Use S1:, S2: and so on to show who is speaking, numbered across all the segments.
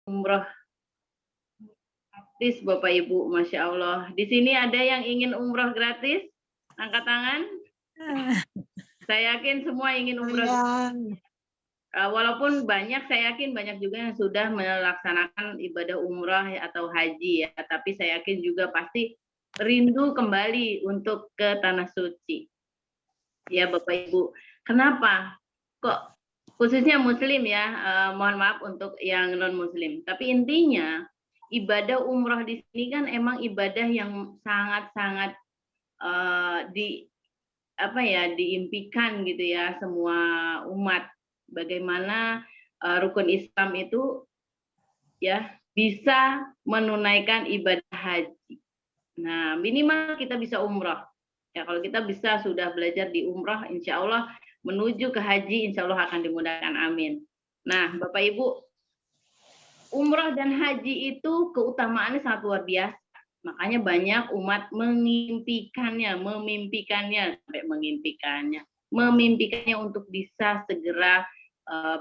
S1: umroh gratis Bapak Ibu, Masya Allah. Di sini ada yang ingin umroh gratis? Angkat tangan. Saya yakin semua ingin umroh gratis. Walaupun banyak, saya yakin banyak juga yang sudah melaksanakan ibadah umrah atau haji ya, tapi saya yakin juga pasti rindu kembali untuk ke tanah suci. Ya Bapak Ibu, kenapa? Kok khususnya Muslim ya, mohon maaf untuk yang non Muslim. Tapi intinya ibadah umroh di sini kan emang ibadah yang sangat-sangat diimpikan gitu ya semua umat. Bagaimana rukun Islam itu ya bisa menunaikan ibadah haji. Nah minimal kita bisa umroh. Ya kalau kita bisa sudah belajar di umroh, insya Allah menuju ke haji, insya Allah akan dimudahkan. Amin. Nah Bapak Ibu, umroh dan haji itu keutamaannya sangat luar biasa. Makanya banyak umat memimpikannya untuk bisa segera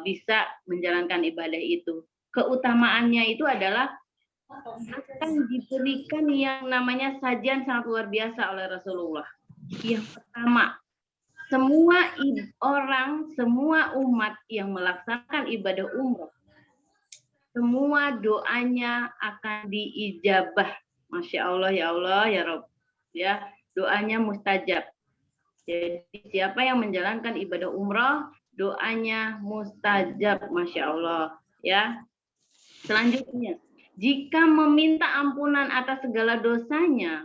S1: bisa menjalankan ibadah itu. Keutamaannya itu adalah akan diberikan yang namanya sajian sangat luar biasa oleh Rasulullah. Yang pertama, semua umat yang melaksanakan ibadah umroh, semua doanya akan diijabah. Masya Allah, ya Allah, ya Rob. Ya, doanya mustajab. Jadi siapa yang menjalankan ibadah umroh, doanya mustajab, Masya Allah. Ya. Selanjutnya, jika meminta ampunan atas segala dosanya,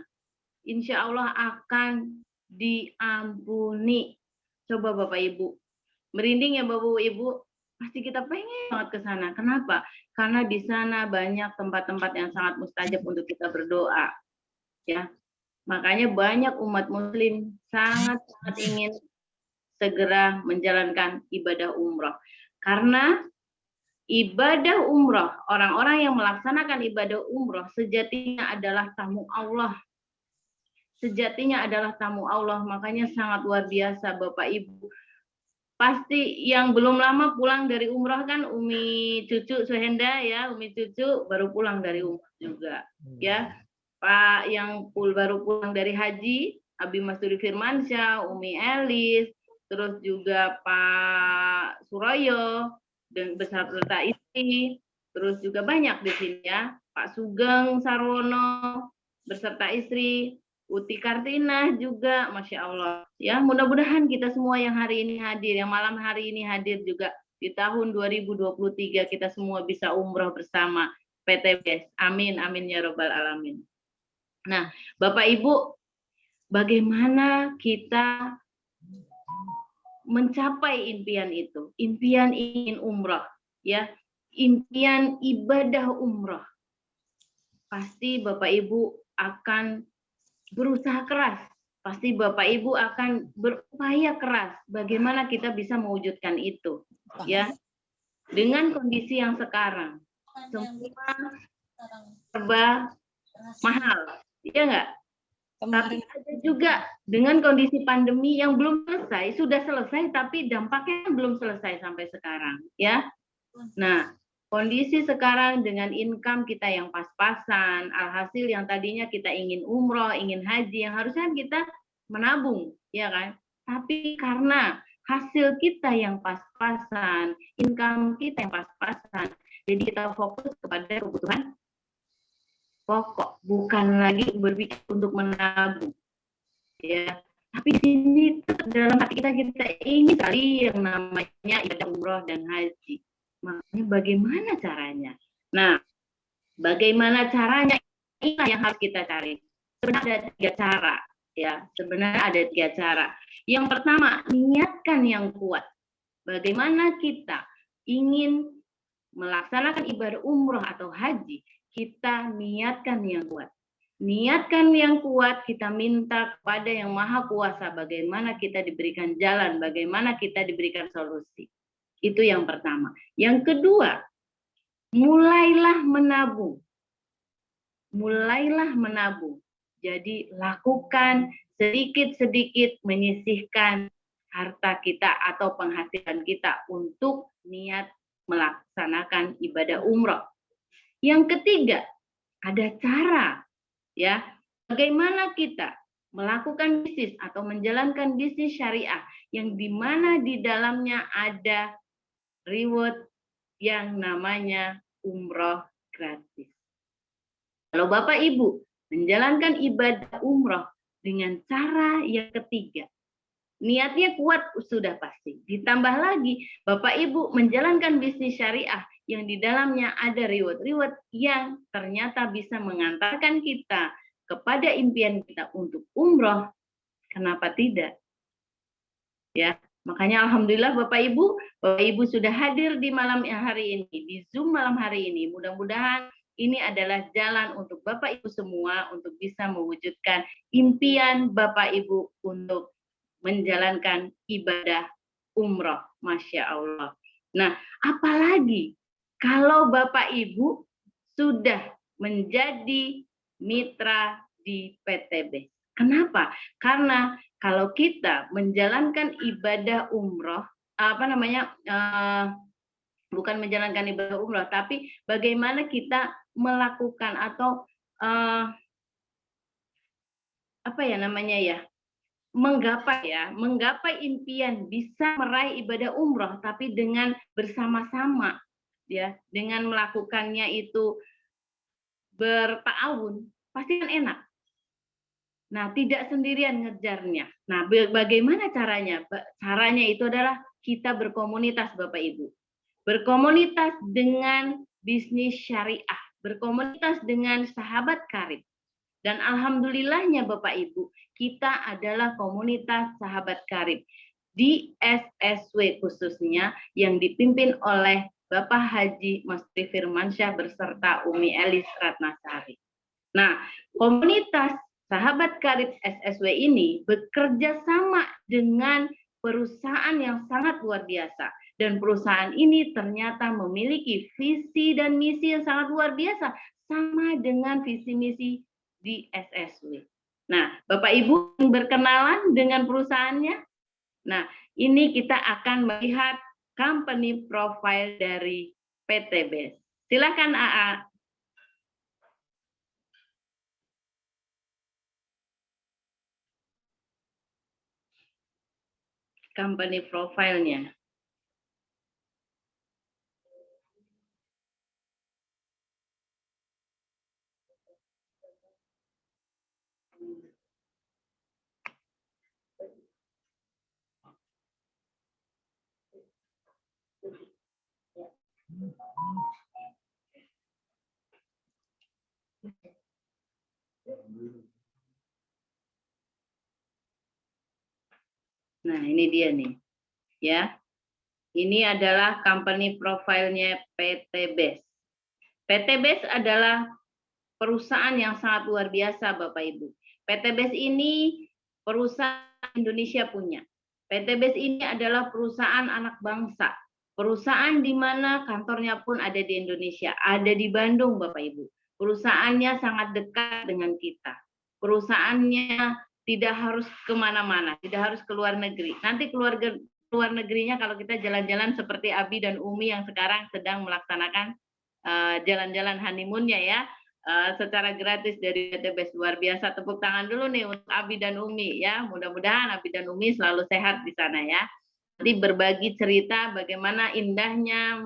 S1: insya Allah akan diampuni. Coba Bapak Ibu, merinding ya Bapak Ibu, pasti kita pengen banget ke sana. Kenapa? Karena di sana banyak tempat-tempat yang sangat mustajab untuk kita berdoa. Ya, makanya banyak umat Muslim sangat ingin segera menjalankan ibadah umroh. Karena ibadah umroh, orang-orang yang melaksanakan ibadah umroh sejatinya adalah tamu Allah. Sejatinya adalah tamu Allah, makanya sangat luar biasa Bapak Ibu. Pasti yang belum lama pulang dari umroh kan Umi Cucu Suhenda ya, Umi Cucu baru pulang dari umroh juga ya. Pak yang baru pulang dari haji, Abi Masuri Firmansyah, Umi Elis, terus juga Pak Suroyo dan beserta istri, terus juga banyak di sini ya, Pak Sugeng Sarwono beserta istri, Uti Kartina juga, Masya Allah. Ya, mudah-mudahan kita semua yang hari ini hadir, yang malam hari ini hadir juga di tahun 2023 kita semua bisa umroh bersama PTBS. Amin, amin ya robbal alamin. Nah, Bapak Ibu, bagaimana kita mencapai impian itu? Impian ingin umroh, ya, impian ibadah umroh. Pasti Bapak Ibu akan berusaha keras, pasti Bapak Ibu akan berupaya keras bagaimana kita bisa mewujudkan itu ya. Dengan kondisi yang sekarang semua serba mahal, ya enggak? Tapi ada juga dengan kondisi pandemi yang belum selesai, sudah selesai tapi dampaknya belum selesai sampai sekarang ya. Nah, kondisi sekarang dengan income kita yang pas-pasan, alhasil yang tadinya kita ingin umroh, ingin haji, yang harusnya kita menabung, ya kan? Tapi karena hasil kita yang pas-pasan, income kita yang pas-pasan, jadi kita fokus kepada kebutuhan pokok, bukan lagi berpikir untuk menabung, ya. Tapi di sini dalam hati kita ingin sekali yang namanya ibadah umroh dan haji. Makanya bagaimana caranya? Nah, bagaimana caranya? Inilah yang harus kita cari. Sebenarnya ada 3 cara, ya. Sebenarnya ada 3 cara. Yang pertama, niatkan yang kuat. Bagaimana kita ingin melaksanakan ibadah umroh atau haji, kita niatkan yang kuat. Niatkan yang kuat, kita minta kepada yang maha kuasa bagaimana kita diberikan jalan, bagaimana kita diberikan solusi. Itu yang pertama. Yang kedua, mulailah menabung. Mulailah menabung. Jadi lakukan sedikit-sedikit menyisihkan harta kita atau penghasilan kita untuk niat melaksanakan ibadah umroh. Yang ketiga, ada cara ya bagaimana kita melakukan bisnis atau menjalankan bisnis syariah yang dimana di dalamnya ada reward yang namanya umroh gratis. Kalau Bapak Ibu menjalankan ibadah umroh dengan cara yang ketiga, niatnya kuat sudah pasti. Ditambah lagi Bapak Ibu menjalankan bisnis syariah yang di dalamnya ada reward-reward yang ternyata bisa mengantarkan kita kepada impian kita untuk umroh, kenapa tidak? Ya, makanya alhamdulillah Bapak Ibu sudah hadir di malam hari ini, di Zoom malam hari ini. Mudah-mudahan ini adalah jalan untuk Bapak Ibu semua untuk bisa mewujudkan impian Bapak Ibu untuk menjalankan ibadah umroh, Masya Allah. Nah, apalagi kalau Bapak Ibu sudah menjadi mitra di PTB. Kenapa? Karena kalau kita menjalankan ibadah umroh, bukan menjalankan ibadah umroh, tapi bagaimana kita melakukan atau menggapai impian bisa meraih ibadah umroh, tapi dengan bersama-sama, ya, dengan melakukannya itu bertahun, pasti kan enak. Nah, tidak sendirian ngejarnya. Nah, bagaimana caranya? Caranya itu adalah kita berkomunitas, Bapak Ibu. Berkomunitas dengan bisnis syariah, berkomunitas dengan sahabat karib. Dan alhamdulillahnya Bapak Ibu, kita adalah komunitas sahabat karib di SSW khususnya yang dipimpin oleh Bapak Haji Mastri Firmansyah beserta Umi Elis Ratnasari. Nah, komunitas sahabat karib SSW ini bekerja sama dengan perusahaan yang sangat luar biasa. Dan perusahaan ini ternyata memiliki visi dan misi yang sangat luar biasa, sama dengan visi misi di SSW. Nah, Bapak Ibu berkenalan dengan perusahaannya. Nah, ini kita akan melihat company profile dari PTB. Silakan AA. Company profile-nya. Nah, ini dia nih. Ya. Ini adalah company profile-nya PT BES. PT BES adalah perusahaan yang sangat luar biasa, Bapak Ibu. PT BES ini perusahaan Indonesia punya. PT BES ini adalah perusahaan anak bangsa. Perusahaan di mana kantornya pun ada di Indonesia, ada di Bandung, Bapak Ibu. Perusahaannya sangat dekat dengan kita. Perusahaannya tidak harus kemana-mana, tidak harus ke luar negeri. Nanti luar negerinya kalau kita jalan-jalan seperti Abi dan Umi yang sekarang sedang melaksanakan jalan-jalan honeymoon-nya ya, secara gratis dari PT BES. Luar biasa, tepuk tangan dulu nih untuk Abi dan Umi ya. Mudah-mudahan Abi dan Umi selalu sehat di sana ya. Nanti berbagi cerita bagaimana indahnya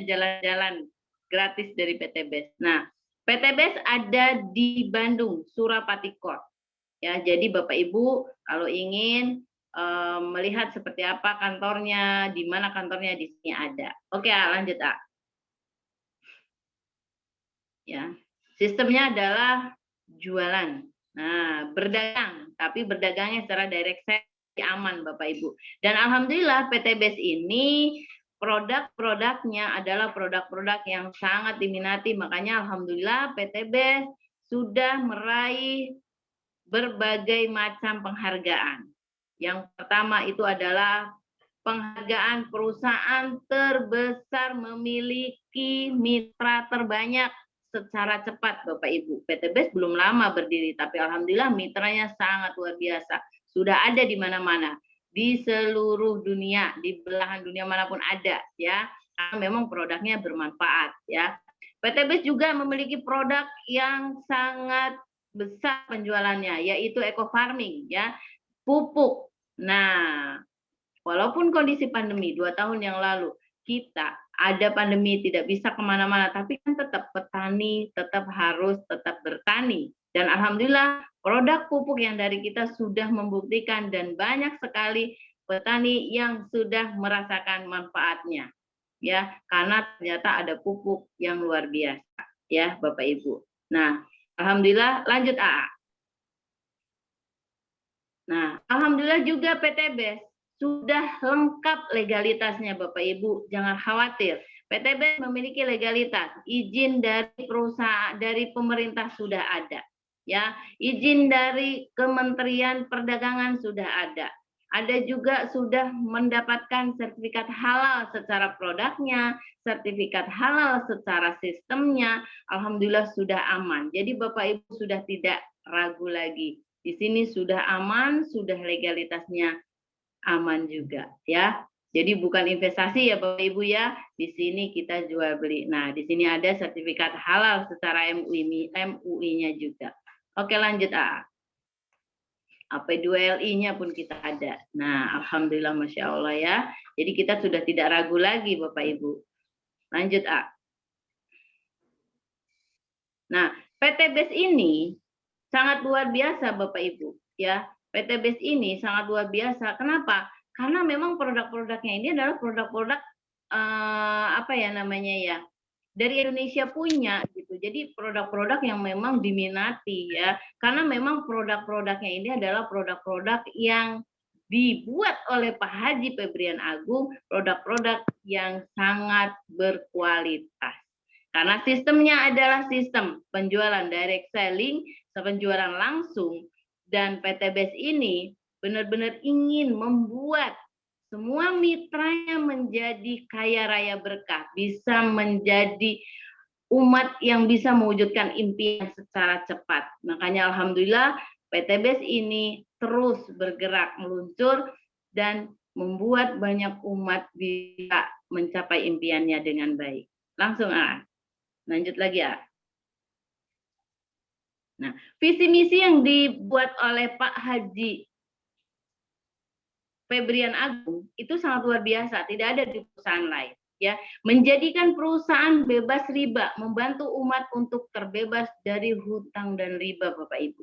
S1: jalan-jalan gratis dari PT BES. Nah, PT BES ada di Bandung, Surapati Court. Ya, jadi Bapak Ibu kalau ingin melihat seperti apa kantornya, di mana kantornya, di sini ada. Oke, lanjut A. Ya, sistemnya adalah jualan. Nah, berdagang, tapi berdagangnya secara direct sale aman Bapak Ibu. Dan alhamdulillah PT BES ini produk-produknya adalah produk-produk yang sangat diminati, makanya alhamdulillah PT BES sudah meraih berbagai macam penghargaan. Yang pertama itu adalah penghargaan perusahaan terbesar memiliki mitra terbanyak secara cepat, Bapak Ibu. PT BES belum lama berdiri, tapi alhamdulillah mitranya sangat luar biasa. Sudah ada di mana-mana, di seluruh dunia, di belahan dunia manapun ada, ya. Karena memang produknya bermanfaat, ya. PTBS juga memiliki produk yang sangat besar penjualannya, yaitu eco farming, ya, pupuk. Nah, walaupun kondisi pandemi 2 tahun yang lalu, kita ada pandemi tidak bisa kemana-mana, tapi kan tetap petani tetap bertani. Dan alhamdulillah produk pupuk yang dari kita sudah membuktikan dan banyak sekali petani yang sudah merasakan manfaatnya, ya, karena ternyata ada pupuk yang luar biasa, ya Bapak Ibu. Nah, alhamdulillah, lanjut AA. Nah, alhamdulillah juga PTBS sudah lengkap legalitasnya Bapak Ibu, jangan khawatir. PTBS memiliki legalitas, izin dari perusahaan, dari pemerintah sudah ada, ya, izin dari Kementerian Perdagangan sudah ada. Ada juga sudah mendapatkan sertifikat halal secara produknya, sertifikat halal secara sistemnya, alhamdulillah sudah aman. Jadi Bapak Ibu sudah tidak ragu lagi. Di sini sudah aman, sudah legalitasnya aman juga, ya. Jadi bukan investasi ya Bapak Ibu ya. Di sini kita jual beli. Nah, di sini ada sertifikat halal secara MUI-nya juga. Oke, lanjut A. AP2LI-nya pun kita ada. Nah, alhamdulillah Masya Allah ya. Jadi kita sudah tidak ragu lagi Bapak Ibu. Lanjut A. Nah, PTBS ini sangat luar biasa Bapak Ibu, ya. PTBS ini sangat luar biasa. Kenapa? Karena memang produk-produknya ini adalah produk-produk apa ya namanya ya, dari Indonesia punya gitu. Jadi produk-produk yang memang diminati ya. Karena memang produk-produknya ini adalah produk-produk yang dibuat oleh Pak Haji Febrian Agung, produk-produk yang sangat berkualitas. Karena sistemnya adalah sistem penjualan direct selling, penjualan langsung, dan PTBS ini benar-benar ingin membuat semua mitranya menjadi kaya raya berkah, bisa menjadi umat yang bisa mewujudkan impian secara cepat. Makanya alhamdulillah PTBS ini terus bergerak meluncur dan membuat banyak umat bisa mencapai impiannya dengan baik. Langsung lanjut lagi ya. Nah, visi misi yang dibuat oleh Pak Haji Febrian Agung itu sangat luar biasa, tidak ada di perusahaan lain. Ya, menjadikan perusahaan bebas riba, membantu umat untuk terbebas dari hutang dan riba, Bapak Ibu.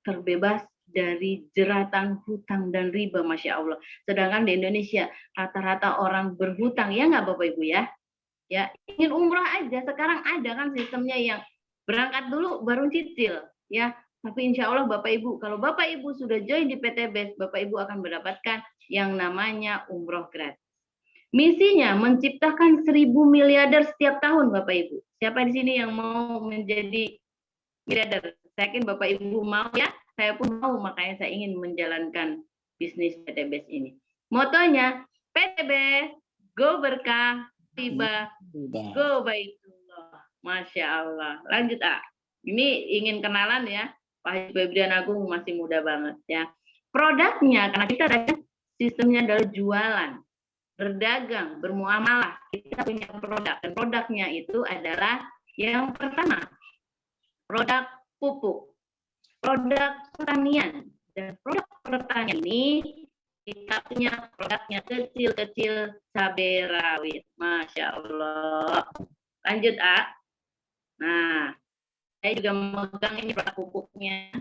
S1: Terbebas dari jeratan hutang dan riba, Masya Allah. Sedangkan di Indonesia rata-rata orang berhutang, ya nggak Bapak Ibu ya? Ya, ingin umrah aja, sekarang ada kan sistemnya yang berangkat dulu baru cicil, ya. Tapi insya Allah Bapak Ibu, kalau Bapak Ibu sudah join di PTBS, Bapak Ibu akan mendapatkan yang namanya umroh gratis. Misinya menciptakan 1.000 miliarder setiap tahun Bapak Ibu. Siapa di sini yang mau menjadi miliarder? Saya yakin Bapak Ibu mau ya, saya pun mau, makanya saya ingin menjalankan bisnis PTBS ini. Motonya PTBS, go berkah, tiba, go baitullah. Masya Allah. Lanjut Ini ingin kenalan ya, Pak Haji Febrian Agung masih muda banget ya. Produknya, karena kita ada sistemnya adalah jualan, berdagang, bermuamalah. Kita punya produk, dan produknya itu adalah yang pertama, produk pupuk, produk pertanian, dan produk pertanian ini kita punya produknya kecil-kecil cabai rawit. Masya Allah. Lanjut Nah, saya juga memegang ini produk pupuknya.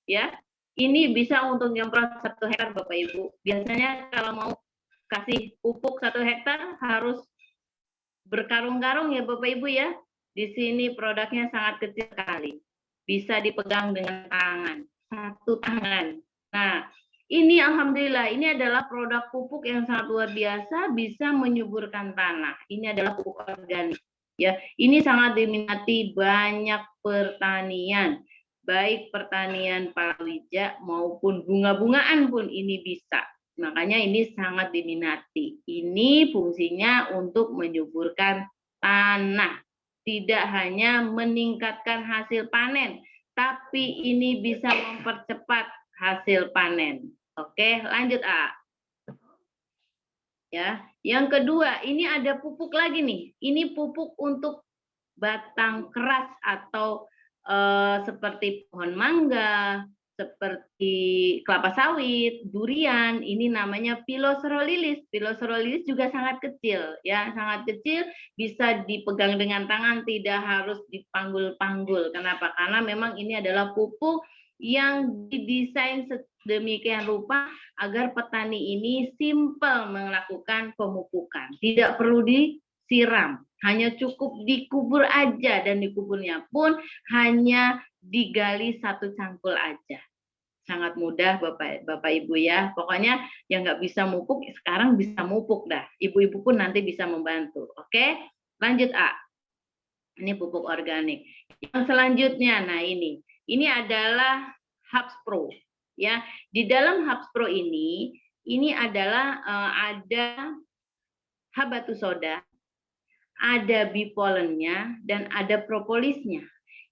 S1: Ya, ini bisa untuk nyemprot 1 hektar Bapak Ibu. Biasanya kalau mau kasih pupuk 1 hektar harus berkarung-karung ya Bapak Ibu ya. Di sini produknya sangat kecil sekali. Bisa dipegang dengan tangan, 1 tangan. Nah, ini alhamdulillah, ini adalah produk pupuk yang sangat luar biasa, bisa menyuburkan tanah. Ini adalah pupuk organik. Ya, ini sangat diminati banyak pertanian, baik pertanian palawija maupun bunga-bungaan pun ini bisa. Makanya ini sangat diminati. Ini fungsinya untuk menyuburkan tanah. Tidak hanya meningkatkan hasil panen, tapi ini bisa mempercepat hasil panen. Oke, lanjut Ya, yang kedua, ini ada pupuk lagi nih. Ini pupuk untuk batang keras atau seperti pohon mangga, seperti kelapa sawit, durian, ini namanya Piloserolilis. Piloserolilis juga sangat kecil, ya, sangat kecil, bisa dipegang dengan tangan, tidak harus dipanggul-panggul. Kenapa? Karena memang ini adalah pupuk yang didesain sedemikian rupa agar petani ini simpel melakukan pemupukan, tidak perlu disiram, hanya cukup dikubur aja, dan dikuburnya pun hanya digali satu cangkul aja. Sangat mudah Bapak Ibu ya. Pokoknya yang nggak bisa mupuk sekarang bisa mupuk dah. Ibu-ibu pun nanti bisa membantu. Oke, lanjut A. Ini pupuk organik. Yang selanjutnya, nah ini adalah Hubs Pro. Ya, di dalam Hubs Pro ini adalah ada habatus soda, ada bipolennya, dan ada propolisnya.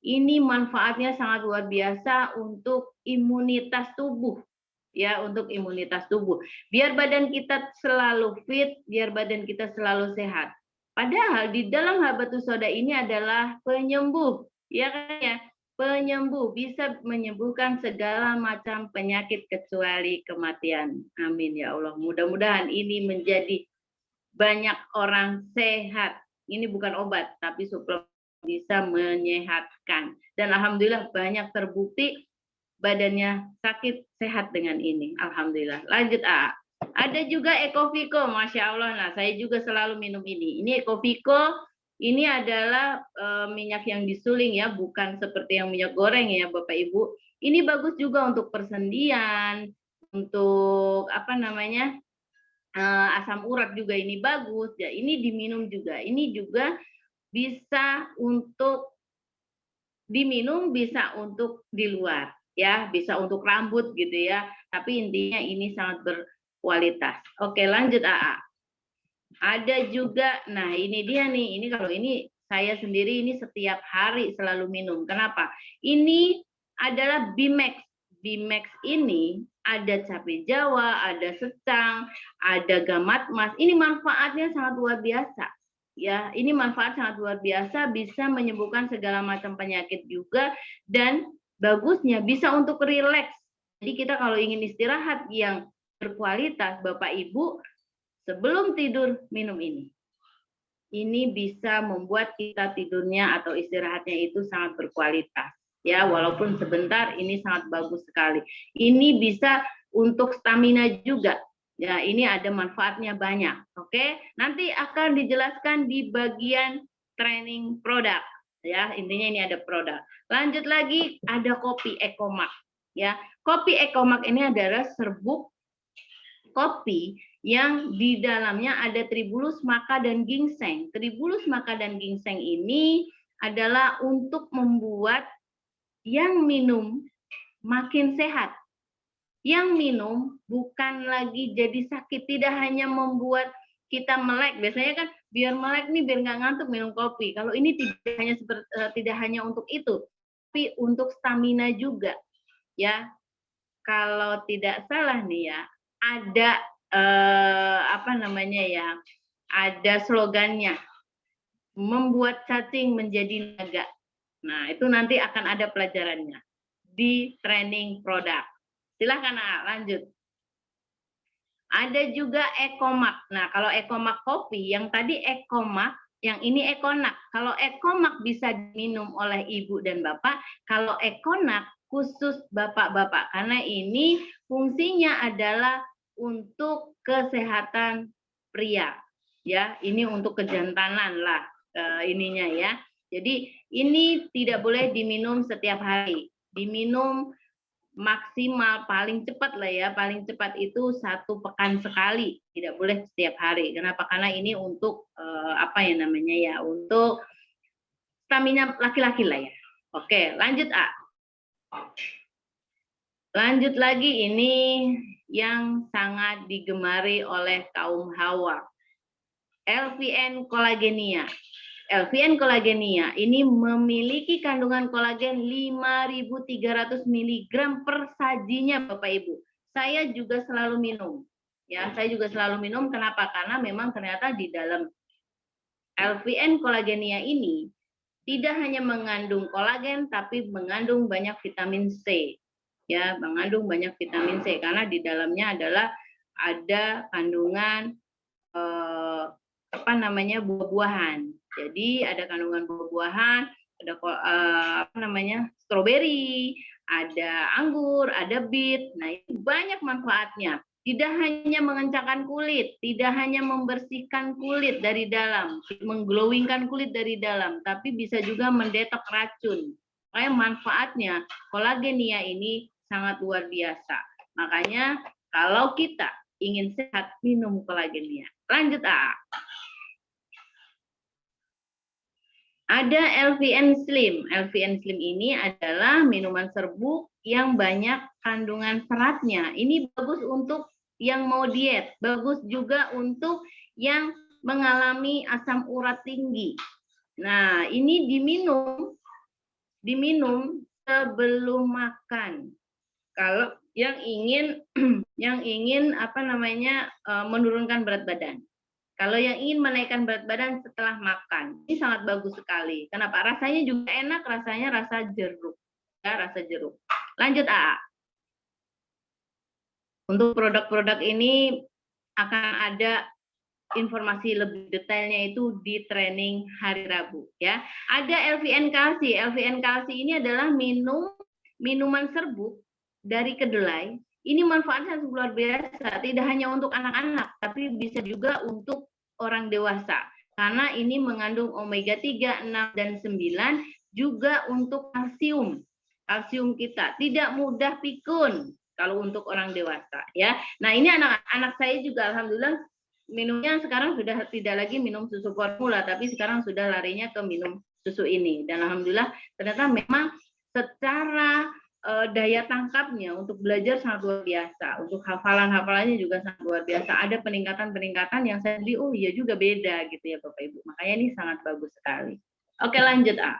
S1: Ini manfaatnya sangat luar biasa untuk imunitas tubuh, ya, untuk imunitas tubuh. Biar badan kita selalu fit, biar badan kita selalu sehat. Padahal di dalam habatus soda ini adalah penyembuh, ya kan ya? Penyembuh, bisa menyembuhkan segala macam penyakit kecuali kematian. Amin ya Allah. Mudah-mudahan ini menjadi banyak orang sehat. Ini bukan obat, tapi suplemen bisa menyehatkan. Dan alhamdulillah banyak terbukti badannya sakit sehat dengan ini. Alhamdulillah. Lanjut A. Ada juga Ecoviko, Masya Allah. Nah, saya juga selalu minum ini. Ini Ecoviko, ini adalah minyak yang disuling ya, bukan seperti yang minyak goreng ya Bapak Ibu. Ini bagus juga untuk persendian, untuk apa namanya, asam urat juga ini bagus. Ya, ini diminum juga. Ini juga bisa untuk diminum, bisa untuk di luar, ya, bisa untuk rambut gitu ya. Tapi intinya ini sangat berkualitas. Oke, lanjut AA. Ada juga, nah ini dia nih, ini kalau ini saya sendiri ini setiap hari selalu minum. Kenapa? Ini adalah Bimax. Bimax ini ada cabai Jawa, ada secang, ada gamat mas. Ini manfaatnya sangat luar biasa. Ya, ini manfaat sangat luar biasa, bisa menyembuhkan segala macam penyakit juga, dan bagusnya bisa untuk rileks. Jadi kita kalau ingin istirahat yang berkualitas, Bapak Ibu, sebelum tidur minum ini. Ini bisa membuat kita tidurnya atau istirahatnya itu sangat berkualitas. Ya, walaupun sebentar, ini sangat bagus sekali. Ini bisa untuk stamina juga. Ya, ini ada manfaatnya banyak. Oke, nanti akan dijelaskan di bagian training produk. Ya, intinya ini ada produk. Lanjut lagi, ada kopi Ecomax. Ya, kopi Ecomax ini adalah serbuk kopi yang di dalamnya ada tribulus, maca, dan ginseng. Tribulus, maca, dan ginseng ini adalah untuk membuat yang minum makin sehat. Yang minum bukan lagi jadi sakit, tidak hanya membuat kita melek. Biasanya kan biar melek nih, biar nggak ngantuk minum kopi. Kalau ini tidak hanya untuk itu, tapi untuk stamina juga. Ya, kalau tidak salah nih ya, ada apa namanya ya, ada slogannya, membuat cacing menjadi naga. Nah, itu nanti akan ada pelajarannya di training produk. Silahkan lanjut. Ada juga Ecomax. Nah, kalau Ecomax kopi, yang tadi Ecomax, yang ini Econax. Kalau Ecomax bisa diminum oleh ibu dan bapak, kalau Econax khusus bapak-bapak, karena ini fungsinya adalah untuk kesehatan pria. Ya, ini untuk kejantanan lah ininya ya. Jadi ini tidak boleh diminum setiap hari. Diminum maksimal paling cepat lah ya, paling cepat itu 1 pekan sekali, tidak boleh setiap hari. Kenapa? Karena ini untuk apa ya namanya ya, untuk stamina laki-laki lah ya. Oke, lanjut A. Lanjut lagi, ini yang sangat digemari oleh kaum hawa, LVN Collagenea. LVN Collagenea ini memiliki kandungan kolagen 5.300 mg per sajinya Bapak Ibu. Saya juga selalu minum. Ya, saya juga selalu minum. Kenapa? Karena memang ternyata di dalam LVN Collagenea ini tidak hanya mengandung kolagen tapi mengandung banyak vitamin C. Ya, mengandung banyak vitamin C karena di dalamnya adalah ada kandungan buah-buahan. Jadi ada kandungan buah-buahan, ada stroberi, ada anggur, ada bit. Nah, itu banyak manfaatnya. Tidak hanya mengencangkan kulit, tidak hanya membersihkan kulit dari dalam, mengglowingkan kulit dari dalam, tapi bisa juga mendetok racun. Makanya manfaatnya kolagenia ini sangat luar biasa. Makanya kalau kita ingin sehat, minum kolagenia. Lanjut, A. Ada LVN Slim. LVN Slim ini adalah minuman serbuk yang banyak kandungan seratnya. Ini bagus untuk yang mau diet, bagus juga untuk yang mengalami asam urat tinggi. Nah, ini diminum sebelum makan. Kalau yang ingin menurunkan berat badan. Kalau yang ingin menaikkan berat badan setelah makan, ini sangat bagus sekali. Kenapa? Rasanya juga enak, rasanya rasa jeruk. Ya, rasa jeruk. Lanjut, A. Untuk produk-produk ini akan ada informasi lebih detailnya itu di training hari Rabu, ya. Ada LVN Kalsi. LVN Kalsi ini adalah minuman serbuk dari kedelai. Ini manfaatnya luar biasa, tidak hanya untuk anak-anak, tapi bisa juga untuk orang dewasa. Karena ini mengandung omega 3, 6, dan 9, juga untuk kalsium. Kalsium kita tidak mudah pikun kalau untuk orang dewasa, ya. Nah, ini anak-anak saya juga alhamdulillah minumnya sekarang sudah tidak lagi minum susu formula, tapi sekarang sudah larinya ke minum susu ini. Dan alhamdulillah ternyata memang secara daya tangkapnya untuk belajar sangat luar biasa, untuk hafalannya juga sangat luar biasa. Ada peningkatan yang saya lihat, oh iya juga beda gitu ya Bapak Ibu. Makanya ini sangat bagus sekali. Oke, lanjut, A.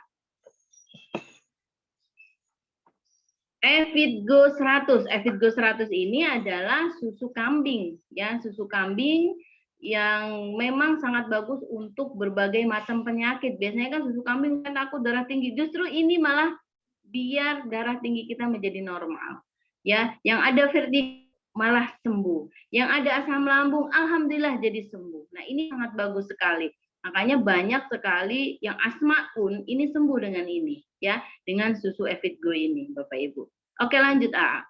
S1: Evitgo 100. Evitgo 100 ini adalah susu kambing, ya, susu kambing yang memang sangat bagus untuk berbagai macam penyakit. Biasanya kan susu kambing kan takut darah tinggi. Justru ini malah biar darah tinggi kita menjadi normal. Ya, yang ada vertigo malah sembuh. Yang ada asam lambung alhamdulillah jadi sembuh. Nah, ini sangat bagus sekali. Makanya banyak sekali yang asma pun ini sembuh dengan ini, ya, dengan susu Evitgo ini, Bapak Ibu. Oke, lanjut, A.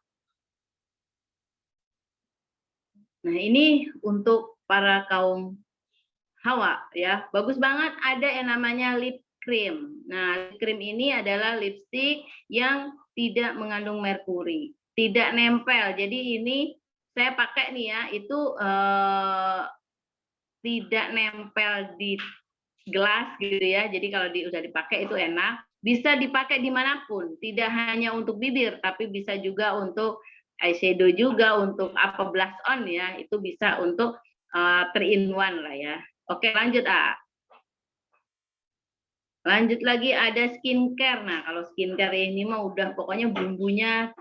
S1: Nah, ini untuk para kaum hawa, ya. Bagus banget ada yang namanya lip cream. Nah, lip cream ini adalah lipstick yang tidak mengandung merkuri, tidak nempel. Jadi ini saya pakai nih ya, itu tidak nempel di gelas gitu ya. Jadi kalau udah dipakai itu enak. Bisa dipakai dimanapun, tidak hanya untuk bibir, tapi bisa juga untuk eyeshadow juga, untuk blush on ya, itu bisa untuk 3-in-1 lah ya. Oke, lanjut, A. Lanjut lagi ada skincare. Nah, kalau skincare ini mah udah pokoknya bumbunya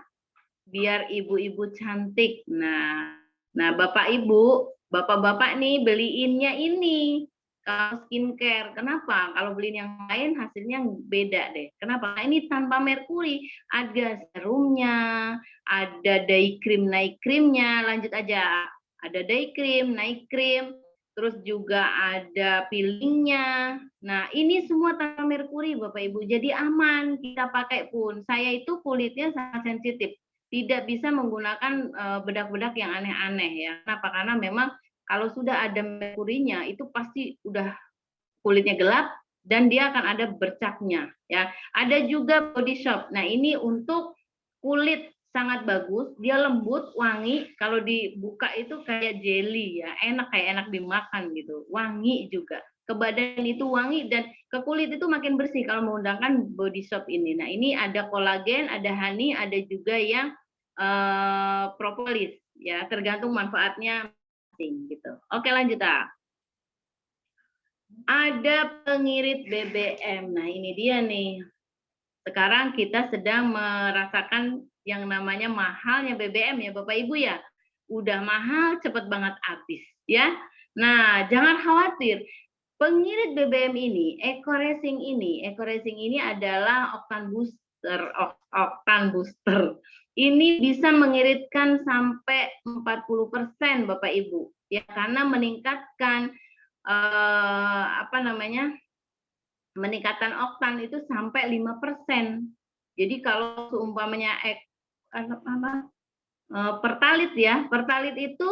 S1: biar ibu-ibu cantik. Nah, Bapak Ibu, Bapak-bapak nih beliinnya ini kalau skincare. Kenapa? Kalau beliin yang lain hasilnya beda deh. Kenapa? Nah, ini tanpa merkuri. Ada serumnya, ada day cream, night creamnya. Lanjut aja. Ada day cream, night cream, terus juga ada peelingnya. Nah, ini semua tanpa merkuri, Bapak Ibu. Jadi aman kita pakai pun. Saya itu kulitnya sangat sensitif. Tidak bisa menggunakan bedak-bedak yang aneh-aneh ya. Kenapa? Karena memang kalau sudah ada merkurinya itu pasti udah kulitnya gelap dan dia akan ada bercaknya ya. Ada juga body shop. Nah, ini untuk kulit sangat bagus, dia lembut, wangi, kalau dibuka itu kayak jelly ya, kayak enak dimakan gitu, wangi juga. Ke badan itu wangi dan ke kulit itu makin bersih kalau menggunakan body shop ini. Nah, ini ada kolagen, ada honey, ada juga yang propolis ya, tergantung manfaatnya gitu. Oke, lanjut, A. Ada pengirit BBM. Nah, ini dia nih. Sekarang kita sedang merasakan yang namanya mahalnya BBM ya Bapak Ibu ya. Udah mahal cepet banget habis ya. Nah, jangan khawatir. Pengirit BBM ini, eco-racing ini adalah oktan booster. Ini bisa mengiritkan sampai 40% Bapak Ibu, ya, karena meningkatkan meningkatkan oktan itu sampai 5%. Jadi kalau seumpamanya pertalit ya, pertalit itu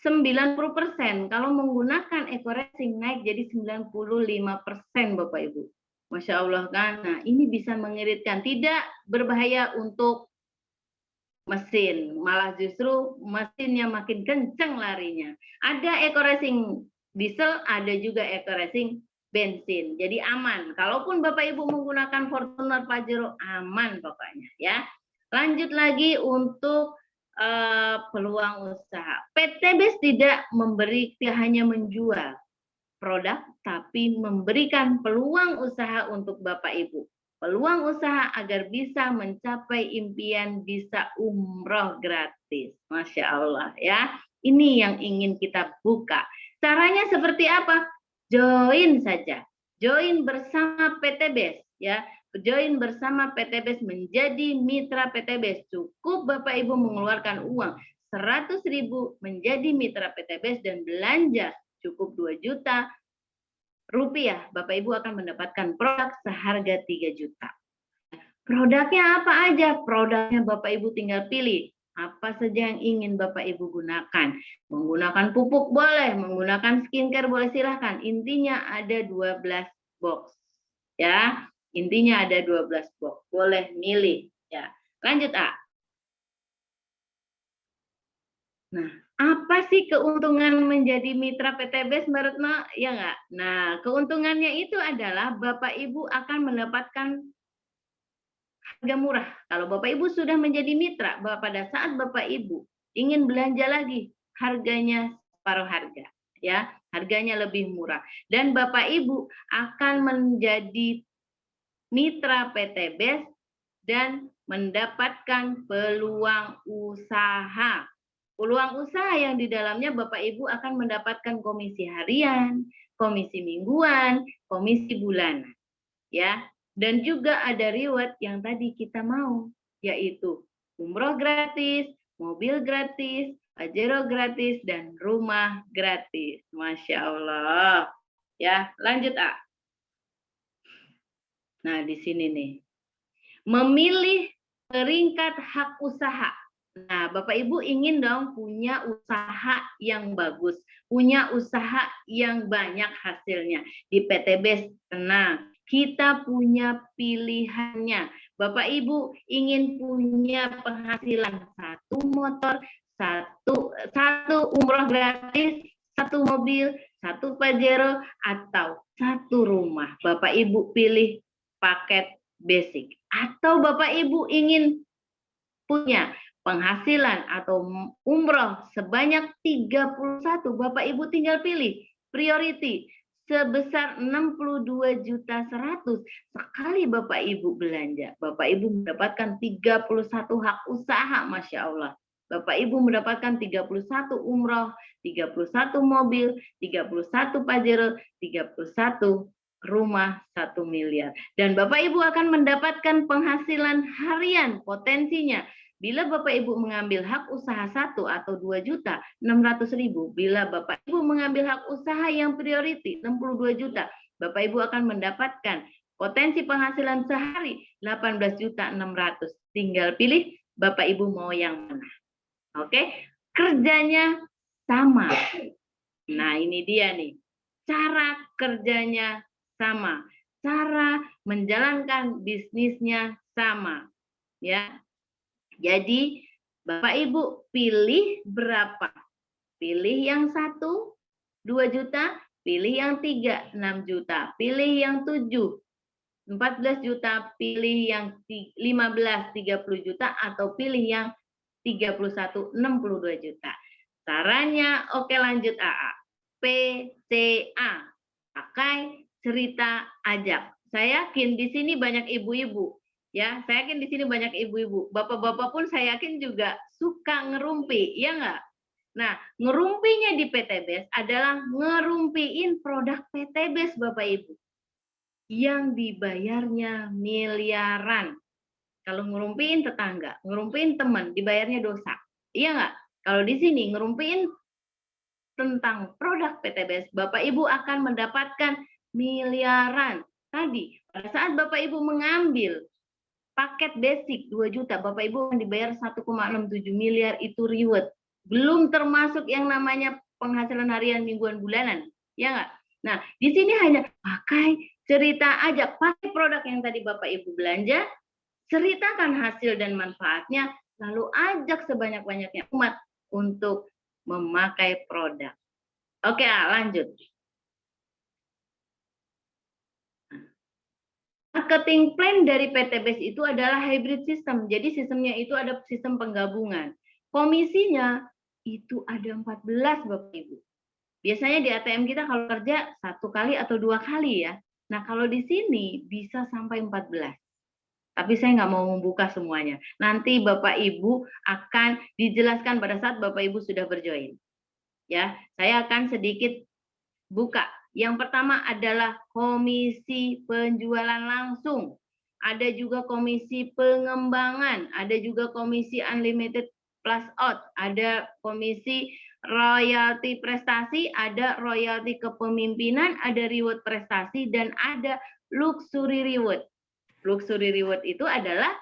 S1: 90%. Kalau menggunakan eco-racing naik jadi 95% Bapak Ibu. Masya Allah kan. Nah, ini bisa mengiritkan, tidak berbahaya untuk mesin, malah justru mesinnya makin kenceng larinya. Ada eco-racing diesel, ada juga eco-racing bensin. Jadi aman. Kalaupun Bapak Ibu menggunakan Fortuner Pajero, aman pokoknya ya. Lanjut lagi untuk peluang usaha. PTBes tidak hanya menjual produk, tapi memberikan peluang usaha untuk Bapak Ibu. Peluang usaha agar bisa mencapai impian bisa umroh gratis. Masya Allah ya. Ini yang ingin kita buka. Caranya seperti apa? Join saja. Join bersama PTBes ya. Join bersama PTBes, menjadi mitra PTBes. Cukup Bapak Ibu mengeluarkan uang 100.000 menjadi mitra PTBes dan belanja cukup 2 juta rupiah. Bapak Ibu akan mendapatkan produk seharga 3 juta. Produknya apa aja? Produknya Bapak Ibu tinggal pilih. Apa saja yang ingin Bapak Ibu gunakan. Menggunakan pupuk boleh, menggunakan skincare boleh, silahkan. Intinya ada 12 box. Ya. Intinya ada 12 box, boleh milih ya. Lanjut A. Nah, apa sih keuntungan menjadi mitra PTBes menurut Ma? Ya enggak? Nah, keuntungannya itu adalah Bapak Ibu akan mendapatkan harga murah. Kalau Bapak Ibu sudah menjadi mitra, pada saat Bapak Ibu ingin belanja lagi, harganya separuh harga, ya. Harganya lebih murah. Dan Bapak Ibu akan menjadi mitra PTBes dan mendapatkan peluang usaha. Peluang usaha yang di dalamnya Bapak Ibu akan mendapatkan komisi harian, komisi mingguan, komisi bulanan. Ya. Dan juga ada reward yang tadi kita mau, yaitu umroh gratis, mobil gratis, Pajero gratis, dan rumah gratis. Masya Allah. Ya, lanjut A. Nah, di sini nih. Memilih peringkat hak usaha. Nah, Bapak Ibu ingin dong punya usaha yang bagus, punya usaha yang banyak hasilnya. Di PTBes, tenang, kita punya pilihannya. Bapak Ibu ingin punya penghasilan satu motor, satu umroh gratis, satu mobil, satu Pajero, atau satu rumah. Bapak Ibu pilih paket basic. Atau Bapak Ibu ingin punya penghasilan atau umroh sebanyak 31, Bapak Ibu tinggal pilih priority sebesar 62.100.000. Sekali Bapak Ibu belanja, Bapak Ibu mendapatkan 31 hak usaha, Masya Allah. Bapak Ibu mendapatkan 31 umroh, 31 mobil, 31 Pajero, 31 rumah 1 miliar. Dan Bapak Ibu akan mendapatkan penghasilan harian potensinya. Bila Bapak Ibu mengambil hak usaha 1 atau 2.600.000, bila Bapak Ibu mengambil hak usaha yang priority 62 juta, Bapak Ibu akan mendapatkan potensi penghasilan sehari 18.600.000. Tinggal pilih Bapak Ibu mau yang mana. Oke, kerjanya sama. Nah, ini dia nih. Cara kerjanya sama, cara menjalankan bisnisnya sama, ya. Jadi Bapak Ibu pilih berapa? Pilih yang 1, 2 juta, pilih yang 3, 6 juta, pilih yang 7, 14 juta, pilih yang 15, 30 juta, atau pilih yang 31, 62 juta. Caranya, oke, lanjut AA. PCA, pakai cerita ajak. Saya yakin di sini banyak ibu-ibu, ya. Saya yakin di sini banyak ibu-ibu. Bapak-bapak pun saya yakin juga suka ngerumpi, ya nggak? Nah, ngerumpinya di PTBS adalah ngerumpiin produk PTBS Bapak Ibu. Yang dibayarnya miliaran. Kalau ngerumpiin tetangga, ngerumpiin teman, dibayarnya dosa. Iya nggak? Kalau di sini ngerumpiin tentang produk PTBS, Bapak Ibu akan mendapatkan miliaran. Tadi, pada saat Bapak Ibu mengambil paket basic 2 juta, Bapak Ibu akan dibayar 1,67 miliar itu reward. Belum termasuk yang namanya penghasilan harian, mingguan, bulanan. Ya nggak? Nah, di sini hanya pakai cerita aja, pakai produk yang tadi Bapak Ibu belanja, ceritakan hasil dan manfaatnya, lalu ajak sebanyak-banyaknya umat untuk memakai produk. Oke, lanjut. Marketing plan dari PTBS itu adalah hybrid system. Jadi sistemnya itu ada sistem penggabungan. Komisinya itu ada 14 Bapak Ibu. Biasanya di ATM kita kalau kerja 1 kali atau 2 kali ya. Nah kalau di sini bisa sampai 14. Tapi saya nggak mau membuka semuanya. Nanti Bapak Ibu akan dijelaskan pada saat Bapak Ibu sudah berjoin. Ya, saya akan sedikit buka. Yang pertama adalah komisi penjualan langsung. Ada juga komisi pengembangan, ada juga komisi unlimited plus out, ada komisi royalti prestasi, ada royalti kepemimpinan, ada reward prestasi, dan ada luxury reward. Luxury reward itu adalah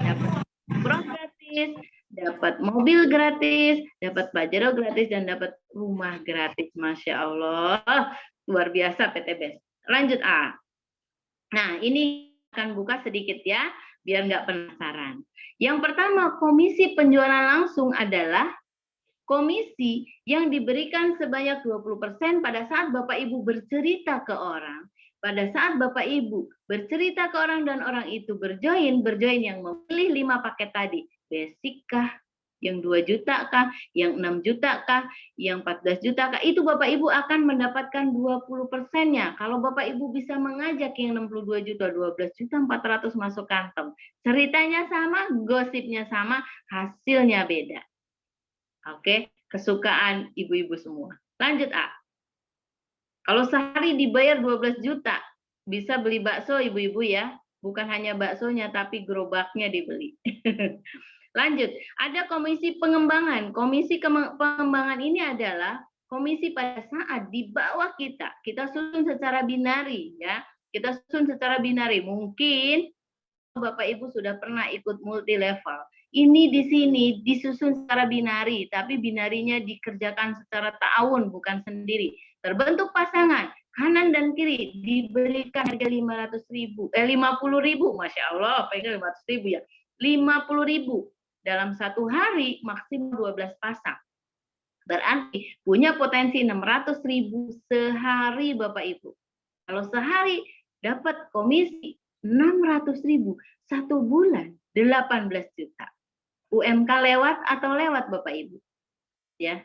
S1: dapat umroh gratis, dapat mobil gratis, dapat pajero gratis, dan dapat rumah gratis. Masya Allah, luar biasa PTBS. Lanjut A. Nah, ini akan buka sedikit ya, biar nggak penasaran. Yang pertama, komisi penjualan langsung adalah komisi yang diberikan sebanyak 20% pada saat Bapak Ibu bercerita ke orang. Pada saat Bapak Ibu bercerita ke orang dan orang itu berjoin yang memilih 5 paket tadi. Basic kah? Yang 2 juta kah? Yang 6 juta kah? Yang 14 juta kah? Itu Bapak Ibu akan mendapatkan 20%-nya. Kalau Bapak Ibu bisa mengajak yang 62 juta, 12 juta 400 masuk kantong. Ceritanya sama, gosipnya sama, hasilnya beda. Oke, kesukaan ibu-ibu semua. Lanjut A. Kalau sehari dibayar 12 juta, bisa beli bakso ibu-ibu ya. Bukan hanya baksonya, tapi gerobaknya dibeli. Lanjut, ada komisi pengembangan. Komisi pengembangan ini adalah komisi pada saat di bawah kita susun secara binari ya. Kita susun secara binari. Mungkin Bapak Ibu sudah pernah ikut multi level. Ini di sini disusun secara binari, tapi binarinya dikerjakan secara ta'awun, bukan sendiri. Terbentuk pasangan, kanan dan kiri, diberikan harga 50.000, 50.000, Masya Allah, pengen 500.000 ya. 50.000 dalam satu hari maksimal 12 pasang. Berarti punya potensi 600.000 sehari Bapak Ibu. Kalau sehari dapat komisi 600.000, satu bulan 18 juta. UMK lewat atau lewat Bapak Ibu? Ya.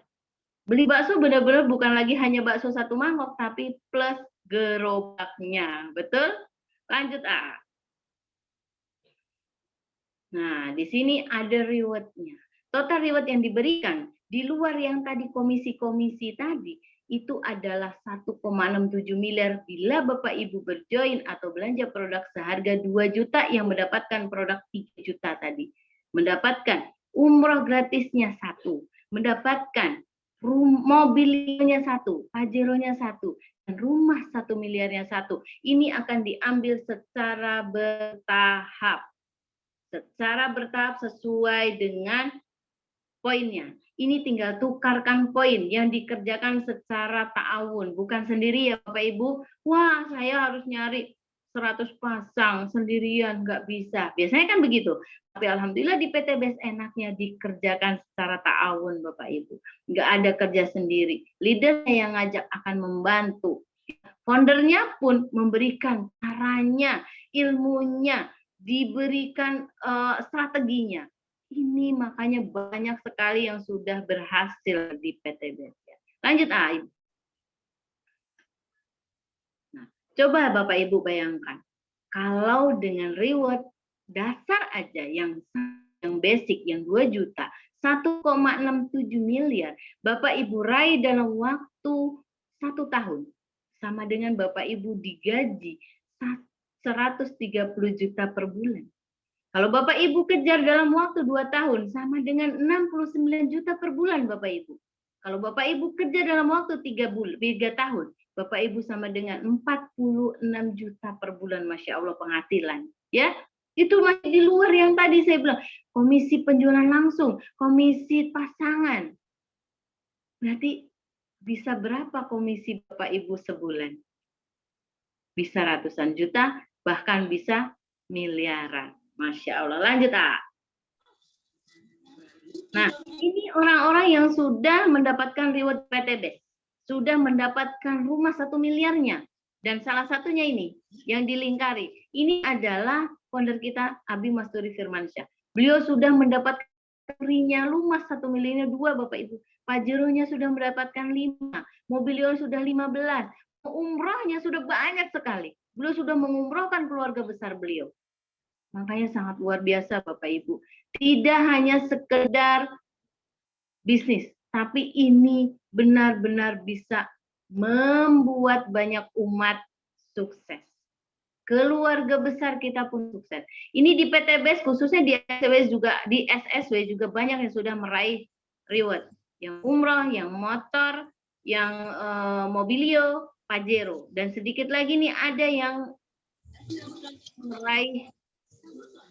S1: Beli bakso benar-benar bukan lagi hanya bakso satu mangkok, tapi plus gerobaknya. Betul? Lanjut A. Nah, di sini ada reward-nya. Total reward yang diberikan di luar yang tadi komisi-komisi tadi itu adalah 1,67 miliar bila Bapak Ibu berjoin atau belanja produk seharga 2 juta yang mendapatkan produk 3 juta tadi. Mendapatkan umroh gratisnya 1, mendapatkan mobilnya 1, pajeronya 1, dan rumah 1 miliarnya 1. Ini akan diambil secara bertahap. Secara bertahap sesuai dengan poinnya. Ini tinggal tukarkan poin yang dikerjakan secara ta'awun, bukan sendiri ya Bapak Ibu. Wah, saya harus nyari 100 pasang sendirian, nggak bisa. Biasanya kan begitu. Tapi alhamdulillah di PTBS enaknya dikerjakan secara ta'awun Bapak Ibu. Nggak ada kerja sendiri. Leadernya yang ngajak akan membantu. Foundernya pun memberikan caranya, ilmunya, diberikan strateginya. Ini makanya banyak sekali yang sudah berhasil di PTBS. Lanjut A. Nah, coba Bapak Ibu bayangkan, kalau dengan reward dasar aja yang basic, yang 2 juta, 1,67 miliar Bapak Ibu raih dalam waktu 1 tahun. Sama dengan Bapak Ibu digaji 130 juta per bulan. Kalau Bapak Ibu kejar dalam waktu 2 tahun, sama dengan 69 juta per bulan Bapak Ibu. Kalau Bapak Ibu kejar dalam waktu 3 tahun, Bapak Ibu sama dengan 46 juta per bulan, Masya Allah penghasilan. Ya, itu masih di luar yang tadi saya bilang, komisi penjualan langsung, komisi pasangan. Berarti bisa berapa komisi Bapak Ibu sebulan? Bisa ratusan juta, bahkan bisa miliaran. Masya Allah. Lanjut, A. Nah, ini orang-orang yang sudah mendapatkan reward PTB. Sudah mendapatkan rumah 1 miliarnya. Dan salah satunya ini, yang dilingkari. Ini adalah founder kita, Abi Masturi Firmansyah. Beliau sudah mendapatkan rumah 1 miliarnya 2, Bapak Ibu. Pajeronya sudah mendapatkan 5. Mobilio sudah 15. Umrohnya sudah banyak sekali. Beliau sudah mengumrohkan keluarga besar beliau. Makanya sangat luar biasa Bapak Ibu. Tidak hanya sekedar bisnis, tapi ini benar-benar bisa membuat banyak umat sukses. Keluarga besar kita pun sukses. Ini di PTBS khususnya di SSW juga banyak yang sudah meraih reward. Yang umroh, yang motor, yang mobilio, pajero. Dan sedikit lagi nih ada yang meraih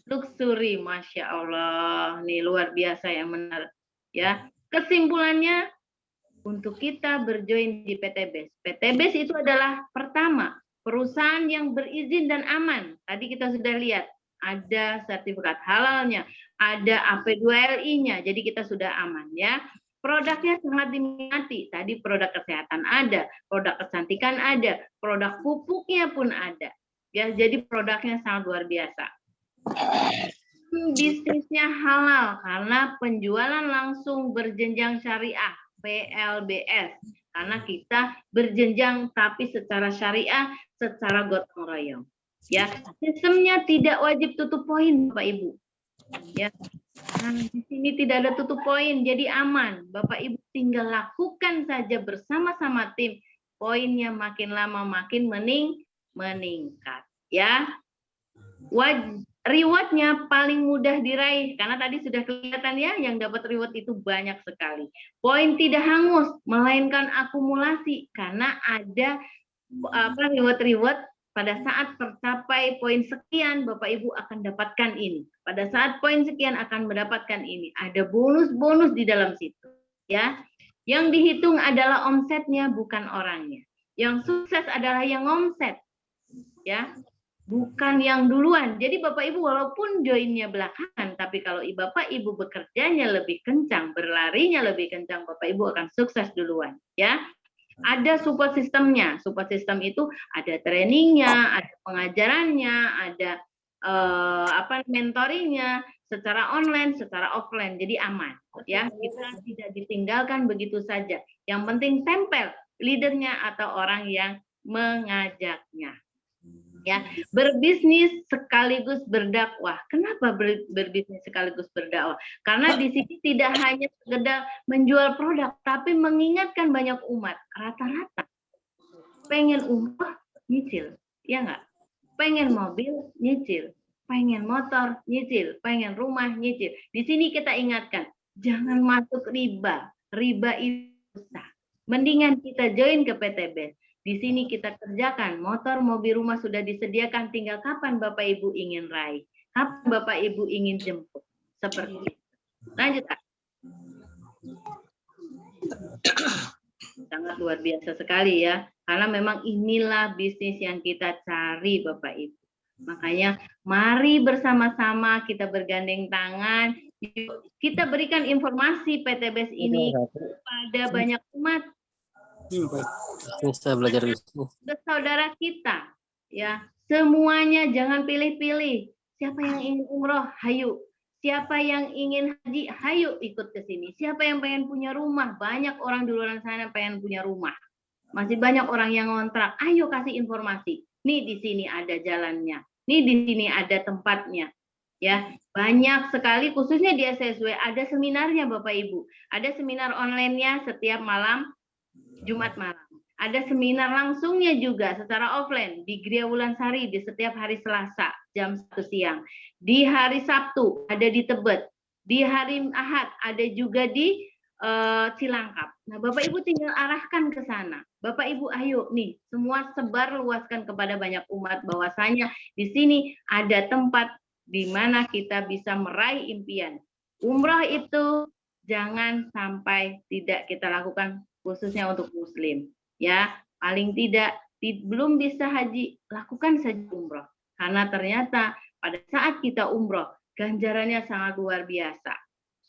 S1: luxury, Masya Allah. Nih luar biasa yang benar. Ya, kesimpulannya untuk kita berjoin di PTBS. PTBS itu adalah pertama, perusahaan yang berizin dan aman. Tadi kita sudah lihat, ada sertifikat halalnya, ada AP2LI-nya, jadi kita sudah aman ya. Produknya sangat diminati. Tadi produk kesehatan ada, produk kecantikan ada, produk pupuknya pun ada. Ya, jadi produknya sangat luar biasa. Bisnisnya halal karena penjualan langsung berjenjang syariah, PLBS. Karena kita berjenjang tapi secara syariah, secara gotong royong. Ya, sistemnya tidak wajib tutup poin, Bapak Ibu. Ya. Nah, di sini tidak ada tutup poin, jadi aman. Bapak Ibu tinggal lakukan saja bersama-sama tim. Poinnya makin lama makin meningkat. Ya. Rewardnya paling mudah diraih karena tadi sudah kelihatan ya yang dapat reward itu banyak sekali. Poin tidak hangus melainkan akumulasi karena ada reward pada saat tercapai poin sekian Bapak Ibu akan dapatkan ini. Pada saat poin sekian akan mendapatkan ini. Ada bonus-bonus di dalam situ ya. Yang dihitung adalah omsetnya bukan orangnya. Yang sukses adalah yang omset ya. Bukan yang duluan. Jadi Bapak Ibu walaupun joinnya belakangan, tapi kalau Bapak Ibu bekerjanya lebih kencang, berlarinya lebih kencang, Bapak Ibu akan sukses duluan. Ya, ada support sistemnya. Support system itu ada trainingnya, ada pengajarannya, ada mentoringnya, secara online, secara offline. Jadi aman. Ya, kita tidak ditinggalkan begitu saja. Yang penting tempel leadernya atau orang yang mengajaknya. Ya, berbisnis sekaligus berdakwah. Kenapa berbisnis sekaligus berdakwah? Karena di sini tidak hanya sekedar menjual produk, tapi mengingatkan banyak umat. Rata-rata pengen umroh nyicil, ya nggak? Pengen mobil nyicil, pengen motor nyicil, pengen rumah nyicil. Di sini kita ingatkan, jangan masuk riba. Riba itu susah. Mendingan kita join ke PTB. Di sini kita kerjakan, motor, mobil, rumah sudah disediakan, tinggal kapan Bapak Ibu ingin raih, kapan Bapak Ibu ingin jemput. Seperti itu. Lanjut, Kak. Sangat luar biasa sekali ya, karena memang inilah bisnis yang kita cari Bapak Ibu. Makanya mari bersama-sama kita bergandeng tangan, kita berikan informasi PTBS ini kepada banyak umat.
S2: Bisa belajar bisnis.
S1: Saudara kita, ya semuanya jangan pilih-pilih. Siapa yang ingin umroh, hayu. Siapa yang ingin haji, hayu ikut ke sini. Siapa yang pengen punya rumah, banyak orang di luar sana pengen punya rumah. Masih banyak orang yang ngontrak. Ayo kasih informasi. Nih di sini ada jalannya. Nih di sini ada tempatnya. Ya, banyak sekali khususnya di SSW ada seminarnya Bapak Ibu. Ada seminar online-nya setiap malam Jumat malam. Ada seminar langsungnya juga secara offline di Gria Wulansari di setiap hari Selasa jam 1 siang. Di hari Sabtu ada di Tebet. Di hari Ahad ada juga di Cilangkap. Nah, Bapak Ibu tinggal arahkan ke sana. Bapak Ibu ayo nih, semua sebar luaskan kepada banyak umat bahwasanya di sini ada tempat di mana kita bisa meraih impian. Umroh itu jangan sampai tidak kita lakukan khususnya untuk muslim. Ya, paling tidak belum bisa haji, lakukan saja umroh. Karena ternyata pada saat kita umroh, ganjarannya sangat luar biasa.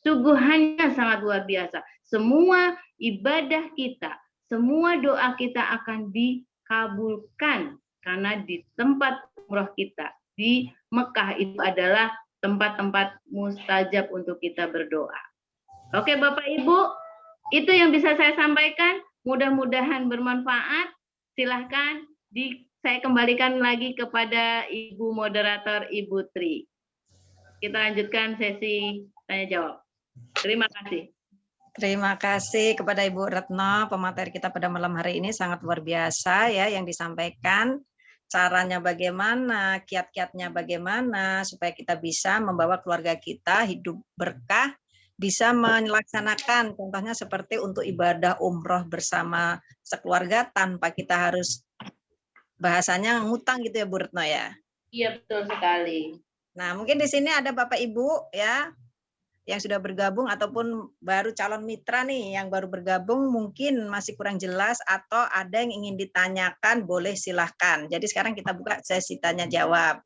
S1: Suguhannya sangat luar biasa. Semua ibadah kita, semua doa kita akan dikabulkan karena di tempat umroh kita di Mekah itu adalah tempat-tempat mustajab untuk kita berdoa. Oke Bapak Ibu, itu yang bisa saya sampaikan. Mudah-mudahan bermanfaat. Silahkan saya kembalikan lagi kepada Ibu Moderator Ibu Tri. Kita lanjutkan sesi tanya jawab. Terima kasih.
S2: Terima kasih kepada Ibu Retno. Pemateri kita pada malam hari ini sangat luar biasa ya yang disampaikan. Caranya bagaimana, kiat-kiatnya bagaimana supaya kita bisa membawa keluarga kita hidup berkah, bisa melaksanakan contohnya seperti untuk ibadah umroh bersama sekeluarga tanpa kita harus bahasanya ngutang gitu ya Bu Retno ya.
S1: Iya betul sekali.
S2: Nah mungkin di sini ada Bapak Ibu ya yang sudah bergabung ataupun baru calon mitra nih yang baru bergabung mungkin masih kurang jelas atau ada yang ingin ditanyakan boleh silahkan. Jadi sekarang kita buka sesi tanya jawab.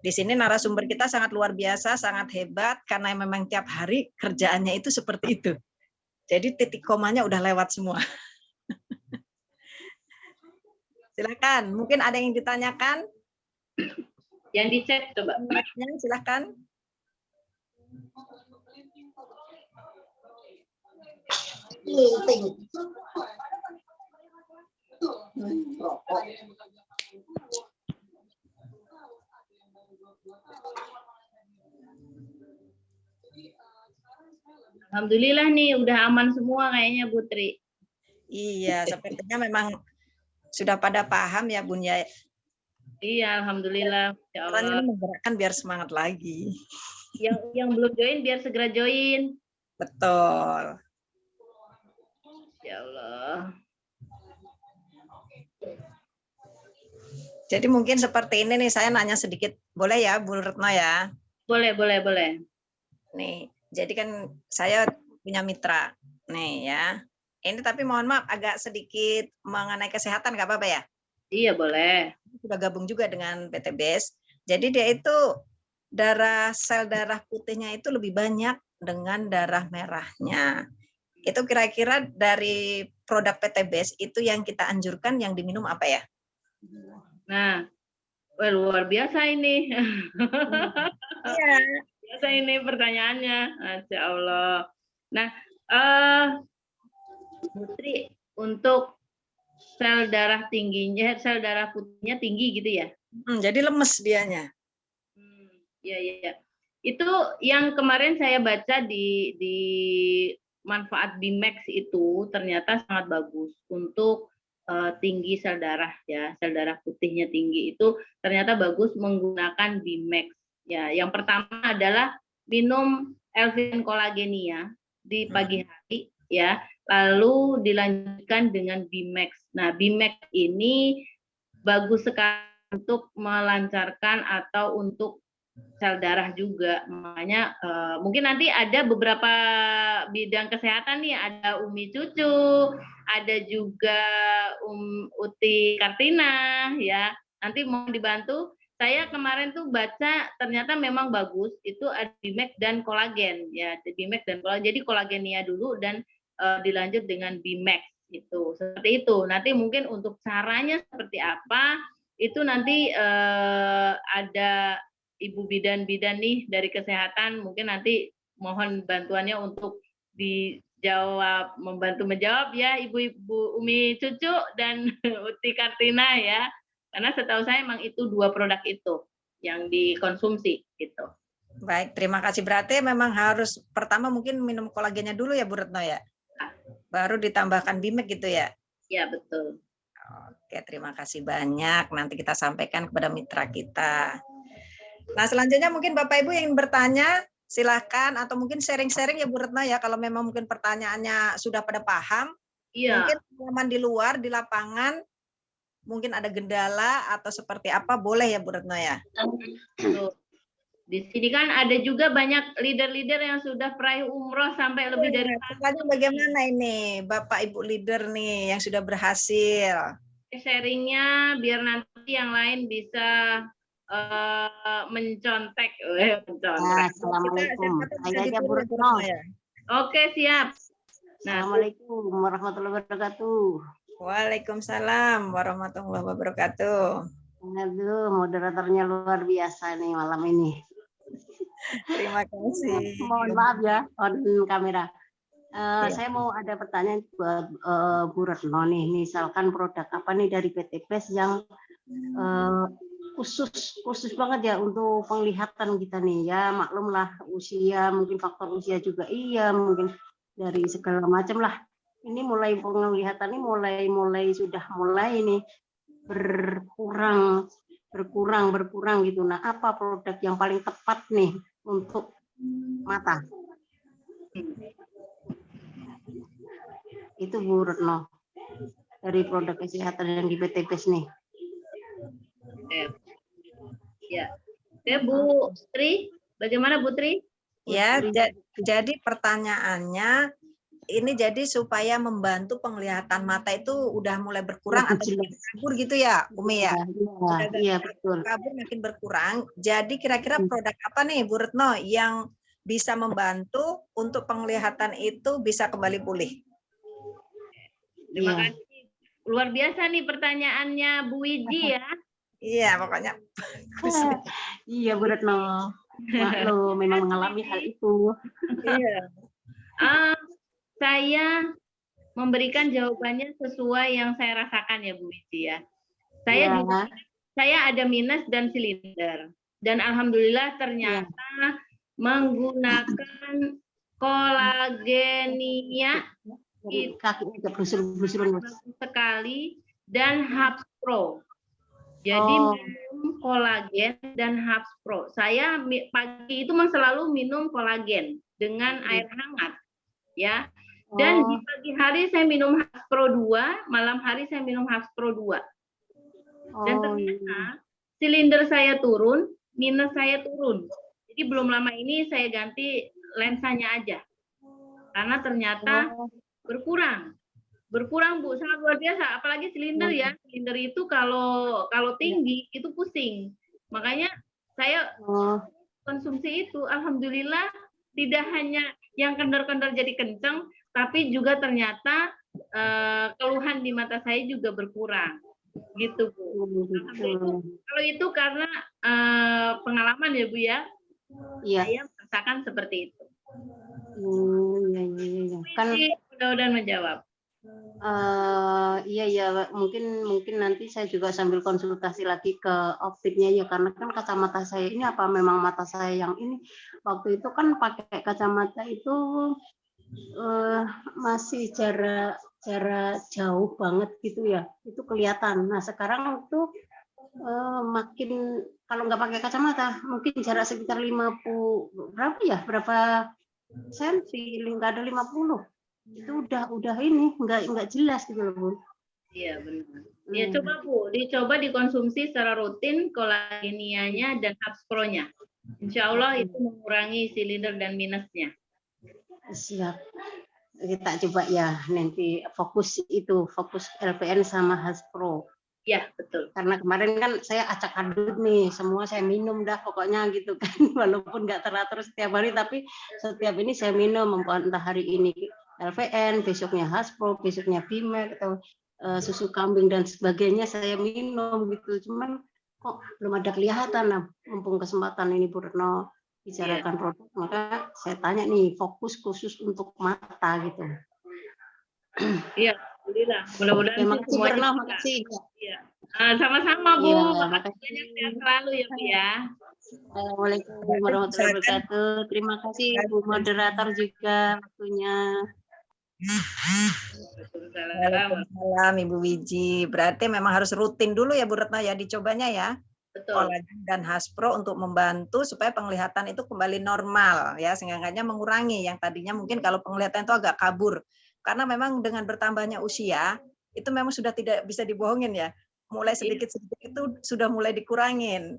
S2: Di sini narasumber kita sangat luar biasa, sangat hebat karena memang tiap hari kerjaannya itu seperti itu. Jadi titik komanya udah lewat semua. Silakan, mungkin ada yang ditanyakan?
S1: Yang dicek coba.
S2: Silakan.
S1: Alhamdulillah nih udah aman semua kayaknya Bu Tri.
S2: Iya, sepertinya memang sudah pada paham ya Bun ya.
S1: Iya, alhamdulillah. Ya
S2: Caranya
S1: Allah.
S2: menggerakkan biar semangat lagi.
S1: Yang belum join biar segera join.
S2: Betul.
S1: Ya Allah.
S2: Jadi mungkin seperti ini nih, saya nanya sedikit, boleh ya Bu Retno ya?
S1: Boleh.
S2: Nih, jadi kan saya punya mitra, nih ya. Ini tapi mohon maaf agak sedikit mengenai kesehatan, nggak apa-apa ya?
S1: Iya boleh.
S2: Sudah gabung juga dengan PTBS. Jadi dia itu sel darah putihnya itu lebih banyak dengan darah merahnya. Itu kira-kira dari produk PTBS itu yang kita anjurkan yang diminum apa ya?
S1: Nah, luar biasa ini.
S2: Iya.
S1: Biasa ini pertanyaannya. Masya Allah. Nah, Putri, untuk sel darah tingginya, sel darah putihnya tinggi gitu ya?
S2: Jadi lemes dianya.
S1: Iya. Itu yang kemarin saya baca di manfaat Bimax itu ternyata sangat bagus untuk tinggi sel darah ya, sel darah putihnya tinggi itu ternyata bagus menggunakan Bimax. Ya, yang pertama adalah minum L-Vitamin Kolagenia di pagi hari ya, lalu dilanjutkan dengan Bimax. Nah, Bimax ini bagus sekali untuk melancarkan atau untuk sel darah juga. Makanya mungkin nanti ada beberapa bidang kesehatan nih, ada Umi Cucu, ada juga Uti Kartina ya. Nanti mau dibantu. Saya kemarin tuh baca ternyata memang bagus itu ada Bimax dan kolagen ya, Bimax dan kolagen. Jadi kolagenia dulu dan dilanjut dengan Bimax itu. Seperti itu. Nanti mungkin untuk caranya seperti apa itu nanti ada Ibu bidan-bidan nih dari kesehatan mungkin nanti mohon bantuannya untuk dijawab, membantu menjawab ya Ibu-ibu Umi Cucu dan Uti Kartina ya. Karena setahu saya memang itu dua produk itu. yang dikonsumsi gitu.
S2: Baik, terima kasih. Berarti memang harus pertama mungkin minum kolagennya dulu ya Bu Retno ya? Baru ditambahkan Bimek gitu ya?
S1: Ya, betul.
S2: Oke, terima kasih banyak. Nanti kita sampaikan kepada mitra kita. Nah, selanjutnya mungkin Bapak Ibu yang bertanya, silahkan. Atau mungkin sharing-sharing ya Bu Retno ya, kalau memang mungkin pertanyaannya sudah pada paham.
S1: Iya.
S2: Mungkin teman di luar, di lapangan, mungkin ada kendala atau seperti apa, boleh ya Bu Retno ya?
S1: Tuh. Di sini kan ada juga banyak leader-leader yang sudah peraih umroh sampai lebih dari
S2: Tanya bagaimana ini Bapak Ibu leader nih yang sudah berhasil?
S1: sharingnya biar nanti yang lain bisa mencontek.
S3: Assalamualaikum. Saya aja Bu Retno.
S1: Oke, siap. Nah,
S3: Assalamualaikum warahmatullahi wabarakatuh.
S2: Waalaikumsalam warahmatullahi wabarakatuh.
S3: Aduh, moderatornya luar biasa nih malam ini.
S2: Terima kasih.
S3: Mohon maaf ya, on kamera. Saya mau ada pertanyaan buat Bu Retno nih. Misalkan produk apa nih dari PT PES yang khusus banget ya untuk penglihatan kita nih ya. Maklumlah usia, mungkin faktor usia juga iya, mungkin dari segala macam lah. Ini mulai penglihatan ini sudah mulai nih berkurang gitu. Nah, apa produk yang paling tepat nih untuk mata? Itu Bu Retno dari produk kesehatan yang di PT PES nih.
S1: Ya. Oke, Bu Tri, bagaimana Bu Tri?
S2: Ya, jadi pertanyaannya ini jadi supaya membantu penglihatan mata itu udah mulai berkurang atau kabur gitu ya, Umi ya?
S3: Iya, betul.
S2: Kabur makin berkurang. Jadi kira-kira produk apa nih Bu Retno yang bisa membantu untuk penglihatan itu bisa kembali pulih?
S1: Terima kasih. Luar biasa nih pertanyaannya Bu Wiji ya.
S2: Iya, pokoknya.
S3: Iya, Bu Retno. Maklum, memang mengalami hal itu.
S2: Iya.
S1: Saya memberikan jawabannya sesuai yang saya rasakan ya Bu Wiji ya. Saya ada minus dan silinder. Dan alhamdulillah ternyata menggunakan kolagenia itu bagus sekali dan Hubs Pro. Jadi minum kolagen dan Hubs Pro. Saya pagi itu selalu minum kolagen dengan air hangat, ya. Dan di pagi hari saya minum Hubs Pro 2, malam hari saya minum Hubs Pro 2. Dan ternyata silinder saya turun, minus saya turun. Jadi belum lama ini saya ganti lensanya aja. Karena ternyata berkurang Bu, sangat luar biasa. Apalagi silinder ya, silinder itu kalau tinggi itu pusing. Makanya saya konsumsi itu, alhamdulillah tidak hanya yang kendor-kendor jadi kenceng, tapi juga ternyata keluhan di mata saya juga berkurang, gitu Bu. Kalau itu karena pengalaman ya Bu ya, saya merasakan seperti itu. Kan mudah-mudahan menjawab.
S3: Iya mungkin nanti saya juga sambil konsultasi lagi ke optiknya ya, karena kan kacamata saya ini apa memang mata saya yang ini waktu itu kan pakai kacamata itu masih jarak jauh banget gitu ya, itu kelihatan. Nah sekarang tuh makin kalau nggak pakai kacamata mungkin jarak sekitar 50 berapa senti, nggak ada 50. Itu udah ini nggak jelas gitu loh Bu.
S1: Iya benar. Ya coba Bu, dicoba dikonsumsi secara rutin kolagenianya dan Hubs Pro-nya. Insya Allah itu mengurangi silinder dan minusnya.
S3: Siap. Kita coba ya nanti fokus LPN sama Hubs Pro.
S1: Ya betul.
S3: Karena kemarin kan saya acak adut nih, semua saya minum dah pokoknya gitu kan, walaupun nggak teratur setiap hari, tapi setiap ini saya minum, entah hari ini LVN, besoknya Haspro, besoknya Bimek atau susu kambing dan sebagainya saya minum gitu. Cuman kok belum ada kelihatan. Nah, mumpung kesempatan ini Bu Retno bicarakan produk, maka saya tanya nih fokus khusus untuk mata gitu.
S1: Iya, alhamdulillah. Mudah-mudahan
S3: makasih Bu Retno, makasih.
S1: Iya. Sama-sama Bu.
S3: Iya,
S1: Makasih banyak sehat selalu ya Bu ya.
S3: Assalamualaikum warahmatullahi wabarakatuh. Terima kasih Bu moderator juga waktunya.
S2: Waalaikumsalam Ibu Wiji. Berarti memang harus rutin dulu ya Bu Retno ya dicobanya ya.
S1: Betul.
S2: Kolagen dan Haspro untuk membantu supaya penglihatan itu kembali normal ya, sehingga mengurangi yang tadinya mungkin kalau penglihatan itu agak kabur. Karena memang dengan bertambahnya usia itu memang sudah tidak bisa dibohongin ya. Mulai sedikit-sedikit itu sudah mulai dikurangin.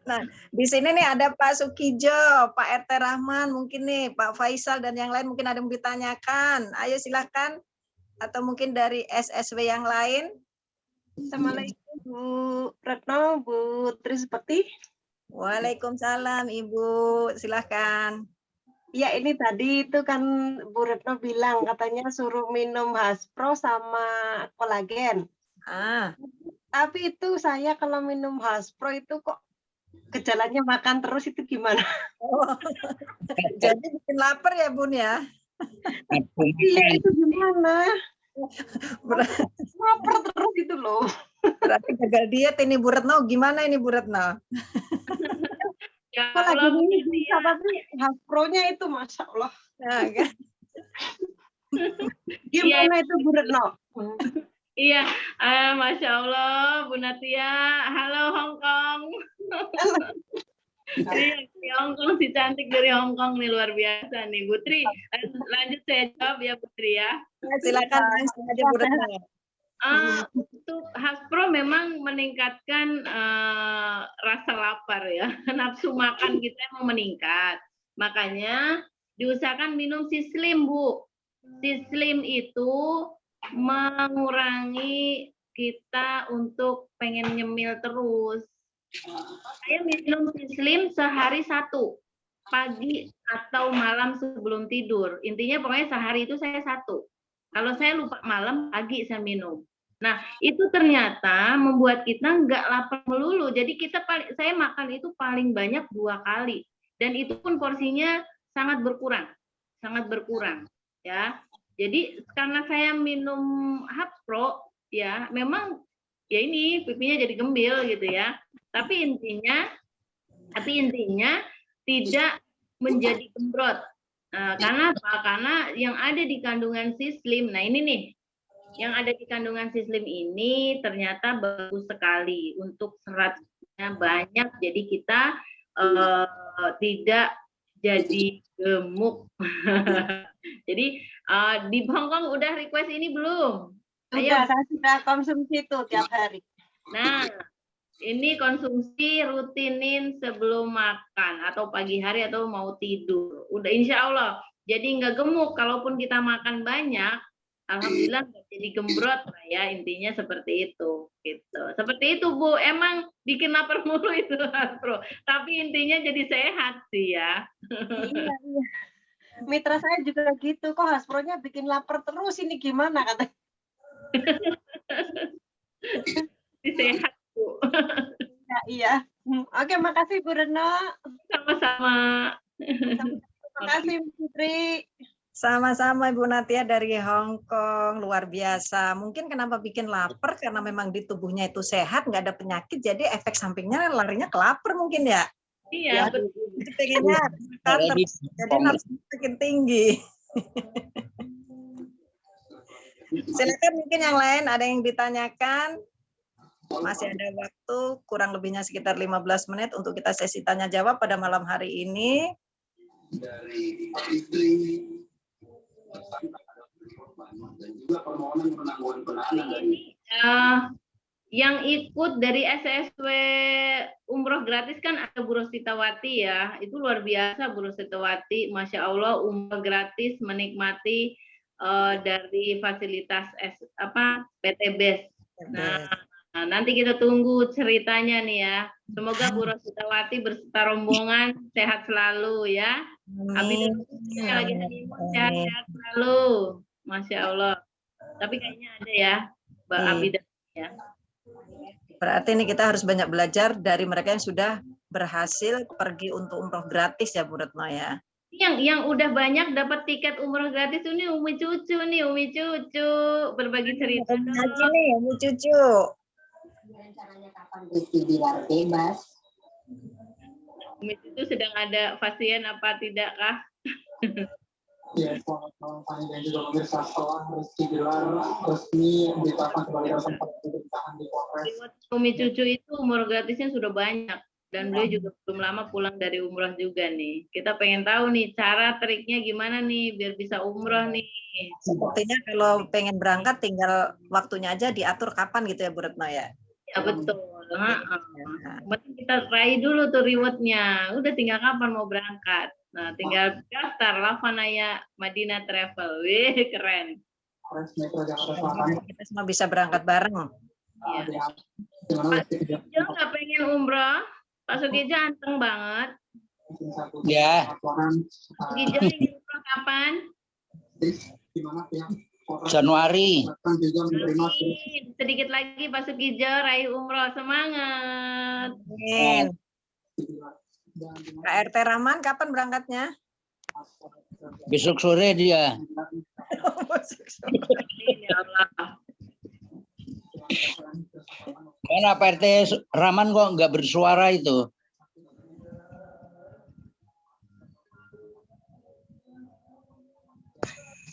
S2: Nah, di sini nih ada Pak Sukijo, Pak RT Rahman, mungkin nih Pak Faisal dan yang lain mungkin ada yang ditanyakan. Ayo silakan. Atau mungkin dari SSW yang lain.
S4: Assalamualaikum Bu Retno, Bu Trisepati.
S2: Waalaikumsalam Ibu, silakan.
S4: Ya ini tadi itu kan Bu Retno bilang katanya suruh minum Haspro sama kolagen. Tapi itu saya kalau minum Haspro itu kok gejalanya makan terus, itu gimana?
S2: Oh, jadi bikin lapar ya Bun ya?
S4: Iya, itu gimana? Lapar terus gitu loh.
S2: Berarti gagal diet ini Bu Retno. Gimana ini Bu Retno?
S1: Ya,
S4: kalau ini bisa, tapi Haspronya itu Masya Allah.
S2: Ya, kan?
S4: Gimana itu Bu Retno?
S1: Iya, Masya Allah, Bu Natia. Halo Hongkong. Iya, di Hongkong, si cantik dari Hongkong nih, luar biasa nih. Putri, lanjut saya jawab ya Putri ya.
S2: Silakan langsung aja Bu Retno.
S1: Untuk Haspro memang meningkatkan rasa lapar ya. Nafsu makan kita emang meningkat. Makanya diusahakan minum Sislim, Bu. Sislim itu mengurangi kita untuk pengen nyemil terus. Saya minum Sislim sehari 1, pagi atau malam sebelum tidur. Intinya pokoknya sehari itu saya 1. Kalau saya lupa malam, pagi saya minum. Nah, itu ternyata membuat kita nggak lapar melulu. Jadi saya makan itu paling banyak 2 kali. Dan itu pun porsinya sangat berkurang ya. Jadi karena saya minum Haspro ya, memang ya ini pipinya jadi gembil gitu ya. Tapi intinya tidak menjadi gembrot. Karena apa? Karena yang ada di kandungan Sislim. Nah, ini nih. Yang ada di kandungan Sislim ini ternyata bagus sekali untuk seratnya banyak. Jadi kita tidak jadi gemuk. Jadi di Hongkong udah request ini belum?
S4: Sudah, saya sudah konsumsi itu tiap hari.
S1: Nah, ini konsumsi rutinin sebelum makan atau pagi hari atau mau tidur. Udah insya Allah. Jadi nggak gemuk. Kalaupun kita makan banyak, alhamdulillah nggak jadi gembrot lah ya. Intinya seperti itu. Gitu. Seperti itu Bu. Emang bikin lapar mulu itu Haspro. Tapi intinya jadi sehat sih ya.
S4: Iya. Mitra saya juga gitu. Kok Haspronya bikin lapar terus, ini gimana katanya?
S1: Sehat Bu.
S4: Iya. Oke, makasih Bu Retno.
S1: Sama-sama.
S4: Terima kasih Putri.
S2: Sama-sama Ibu Natia dari Hong Kong, luar biasa. Mungkin kenapa bikin lapar karena memang di tubuhnya itu sehat, nggak ada penyakit, jadi efek sampingnya larinya ke lapar mungkin ya.
S1: Iya,
S2: betul. Jadi nafsu makin tinggi. Silakan mungkin yang lain ada yang ditanyakan. Masih ada waktu, kurang lebihnya sekitar 15 menit untuk kita sesi tanya jawab pada malam hari ini. Dari istri dan juga permohonan penangguhan penahanan dari
S1: yang ikut dari SSW umroh gratis kan ada Bu Rositawati ya, itu luar biasa Bu Rositawati, Masya Allah umroh gratis menikmati dari fasilitas PTBES. Nah, nanti kita tunggu ceritanya nih ya. Semoga Bu Rositawati berserta rombongan sehat selalu ya. Amin. Lagi sehat selalu, Masya Allah. Tapi kayaknya ada ya, Mbak Abida ya.
S2: Berarti ini kita harus banyak belajar dari mereka yang sudah berhasil pergi untuk umroh gratis ya Bu Retno ya.
S1: Yang udah banyak dapat tiket umroh gratis ini Umi Cucu nih, Umi Cucu berbagi cerita.
S2: Aja nih, Umi Cucu.
S3: Rencananya kapan dibilang bebas?
S1: Umi Cucu sedang ada pasien apa tidak kah?
S5: Ya, selamat malam Fani dan juga pemirsa. Setelah Rizky Bilar resmi ditetapkan sebagai tersangka pemerintahan di Polres.
S1: Umi Cucu itu umroh gratisnya sudah banyak. Dan beliau juga belum lama pulang dari umroh juga nih. Kita pengen tahu nih cara triknya gimana nih biar bisa umroh nih.
S2: Sepertinya kalau pengen berangkat tinggal waktunya aja diatur kapan gitu ya Bu Retno ya?
S1: Ya betul. Berarti kita try dulu tuh rewardnya. Udah tinggal kapan mau berangkat. Nah tinggal daftar Lavanaya Madinah Travel. Wih keren.
S2: Kita semua bisa berangkat bareng.
S1: Iya. Pak Sugijo nggak pengen umroh? Pak Sugijo anteng banget.
S6: Ya.
S1: Sugijo ingin umroh kapan?
S6: Januari.
S1: Sedikit lagi Pak Sugijo raih umroh, semangat.
S2: Amin. Kak RT Rahman kapan berangkatnya?
S6: Besok sore dia.
S1: Ya Allah.
S6: Karena Pak RT Rahman kok nggak bersuara itu.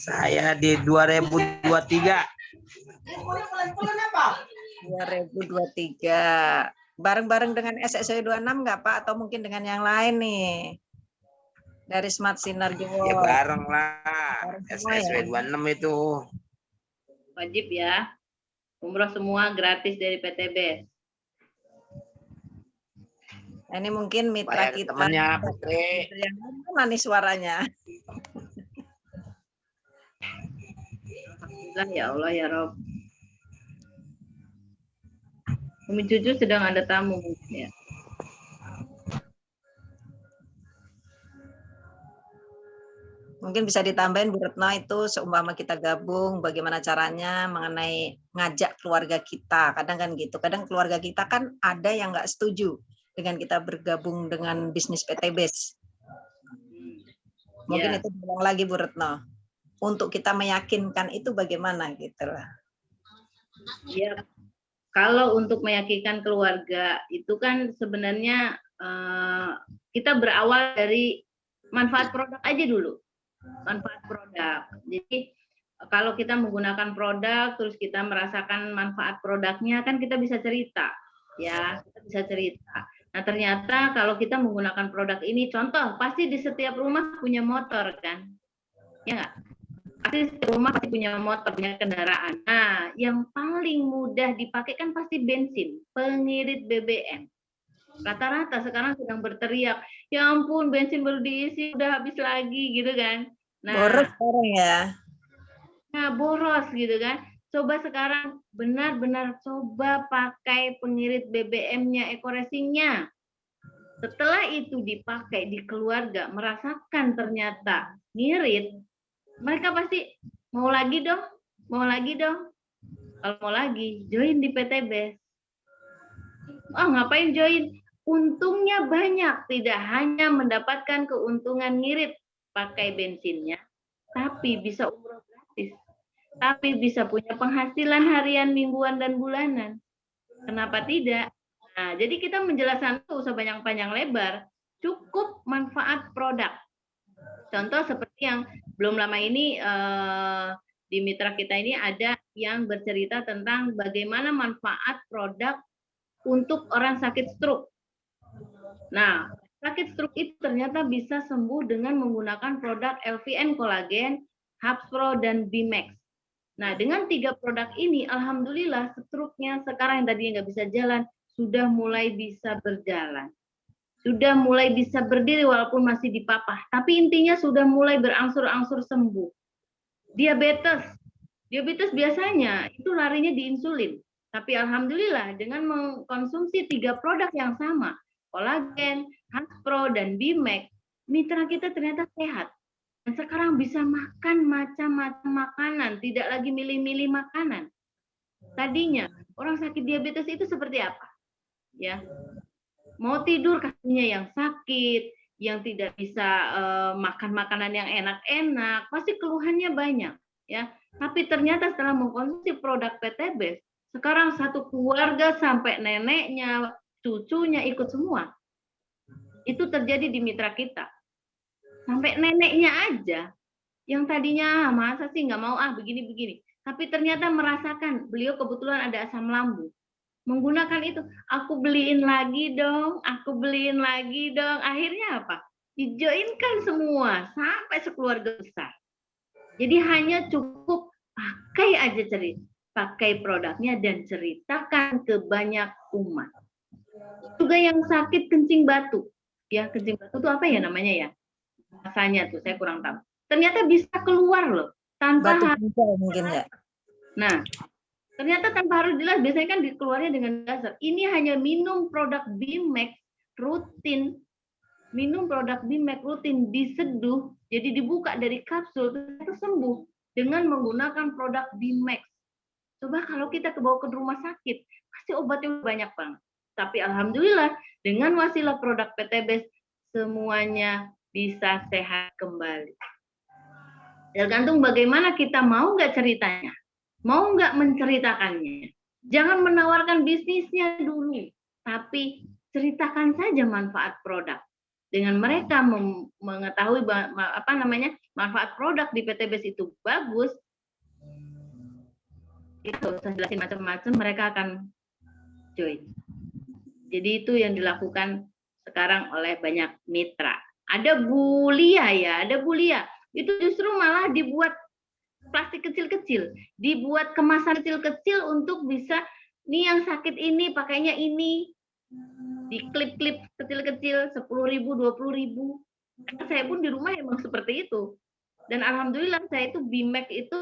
S7: Saya di 2023.
S2: 2023. Bareng-bareng dengan SSW 26 nggak Pak? Atau mungkin dengan yang lain nih? Dari Smart Sinergi.
S7: Ya bareng lah. SSW 26 itu.
S1: Wajib ya. Umroh semua gratis dari PTB.
S2: Nah, ini mungkin mitra kita.
S7: Temannya Putri.
S2: Yang mana nih suaranya?
S1: Alhamdulillah ya Allah ya Rob. Umi Cucu sedang ada tamu ya.
S2: Mungkin bisa ditambahin Bu Retno itu seumpama kita gabung bagaimana caranya mengenai ngajak keluarga kita. Kadang kan gitu. Kadang keluarga kita kan ada yang nggak setuju dengan kita bergabung dengan bisnis PTBes. Mungkin itu bilang lagi Bu Retno. Untuk kita meyakinkan itu bagaimana gitu lah.
S1: Ya, kalau untuk meyakinkan keluarga itu kan sebenarnya kita berawal dari manfaat produk aja dulu. Manfaat produk. Jadi kalau kita menggunakan produk terus kita merasakan manfaat produknya kan kita bisa cerita. Ya, kita bisa cerita. Nah, ternyata kalau kita menggunakan produk ini, contoh pasti di setiap rumah punya motor kan. Ya nggak? Pasti setiap rumah pasti punya motor, punya kendaraan. Nah, yang paling mudah dipakai kan pasti bensin, pengirit BBM. Rata-rata sekarang sedang berteriak, ya ampun bensin baru diisi udah habis lagi gitu kan. Nah,
S2: boros sekarang ya.
S1: Nah, boros gitu kan. Coba sekarang benar-benar coba pakai pengirit BBM-nya, eco-racing-nya. Setelah itu dipakai di keluarga, merasakan ternyata ngirit, mereka pasti mau lagi dong, mau lagi dong. Kalau mau lagi, join di PTB. Oh, ngapain join? Untungnya banyak, tidak hanya mendapatkan keuntungan ngirit pakai bensinnya, tapi bisa umroh gratis. Tapi bisa punya penghasilan harian, mingguan, dan bulanan. Kenapa tidak? Nah, jadi kita menjelaskan itu usah panjang-panjang lebar, cukup manfaat produk. Contoh seperti yang belum lama ini di mitra kita ini ada yang bercerita tentang bagaimana manfaat produk untuk orang sakit stroke. Nah, sakit stroke itu ternyata bisa sembuh dengan menggunakan produk LVN Collagen, Hapspro, dan Bimax. Nah, dengan 3 produk ini, alhamdulillah stroke-nya sekarang yang tadinya nggak bisa jalan, sudah mulai bisa berjalan. Sudah mulai bisa berdiri walaupun masih dipapah. Tapi intinya sudah mulai berangsur-angsur sembuh. Diabetes biasanya itu larinya di insulin. Tapi alhamdulillah dengan mengkonsumsi 3 produk yang sama, Collagen, Hapspro, dan Bimax, mitra kita ternyata sehat. Dan sekarang bisa makan macam-macam makanan, tidak lagi milih-milih makanan. Tadinya orang sakit diabetes itu seperti apa? Ya. Mau tidur kakinya yang sakit, yang tidak bisa makan makanan yang enak-enak, pasti keluhannya banyak, ya. Tapi ternyata setelah mengkonsumsi produk PTBES, sekarang satu keluarga sampai neneknya, cucunya ikut semua. Itu terjadi di mitra kita. Sampai neneknya aja, yang tadinya masa sih nggak mau begini-begini. Tapi ternyata merasakan, beliau kebetulan ada asam lambung. Menggunakan itu, aku beliin lagi dong, aku beliin lagi dong. Akhirnya apa? Dijoinkan semua, sampai sekeluarga besar. Jadi hanya cukup pakai aja cerita, pakai produknya dan ceritakan ke banyak umat. Juga yang sakit kencing batu. Ya, kencing batu itu apa ya namanya ya? Rasanya tuh, saya kurang tahu. Ternyata bisa keluar loh. Tanpa
S2: batu mungkin ya.
S1: Nah, ternyata tanpa harus jelas, biasanya kan dikeluarnya dengan dasar. Ini hanya minum produk Bimax rutin, minum produk Bimax rutin diseduh, jadi dibuka dari kapsul, ternyata sembuh dengan menggunakan produk Bimax. Coba kalau kita bawa ke rumah sakit, pasti obatnya banyak banget. Tapi alhamdulillah dengan wasilah produk PTBES semuanya bisa sehat kembali. Tergantung bagaimana kita mau nggak ceritanya. Mau nggak menceritakannya? Jangan menawarkan bisnisnya dulu, tapi ceritakan saja manfaat produk. Dengan mereka mengetahui manfaat produk di PTBES itu bagus, itu saya jelasin macam-macam, mereka akan join. Jadi itu yang dilakukan sekarang oleh banyak mitra. Ada bulia ya, ada bulia. Itu justru malah dibuat plastik kecil-kecil, dibuat kemasan kecil-kecil untuk bisa, nih yang sakit ini pakainya ini, di klip-klip kecil-kecil 10.000, 20.000. Saya pun di rumah emang seperti itu. Dan alhamdulillah saya itu Bimax itu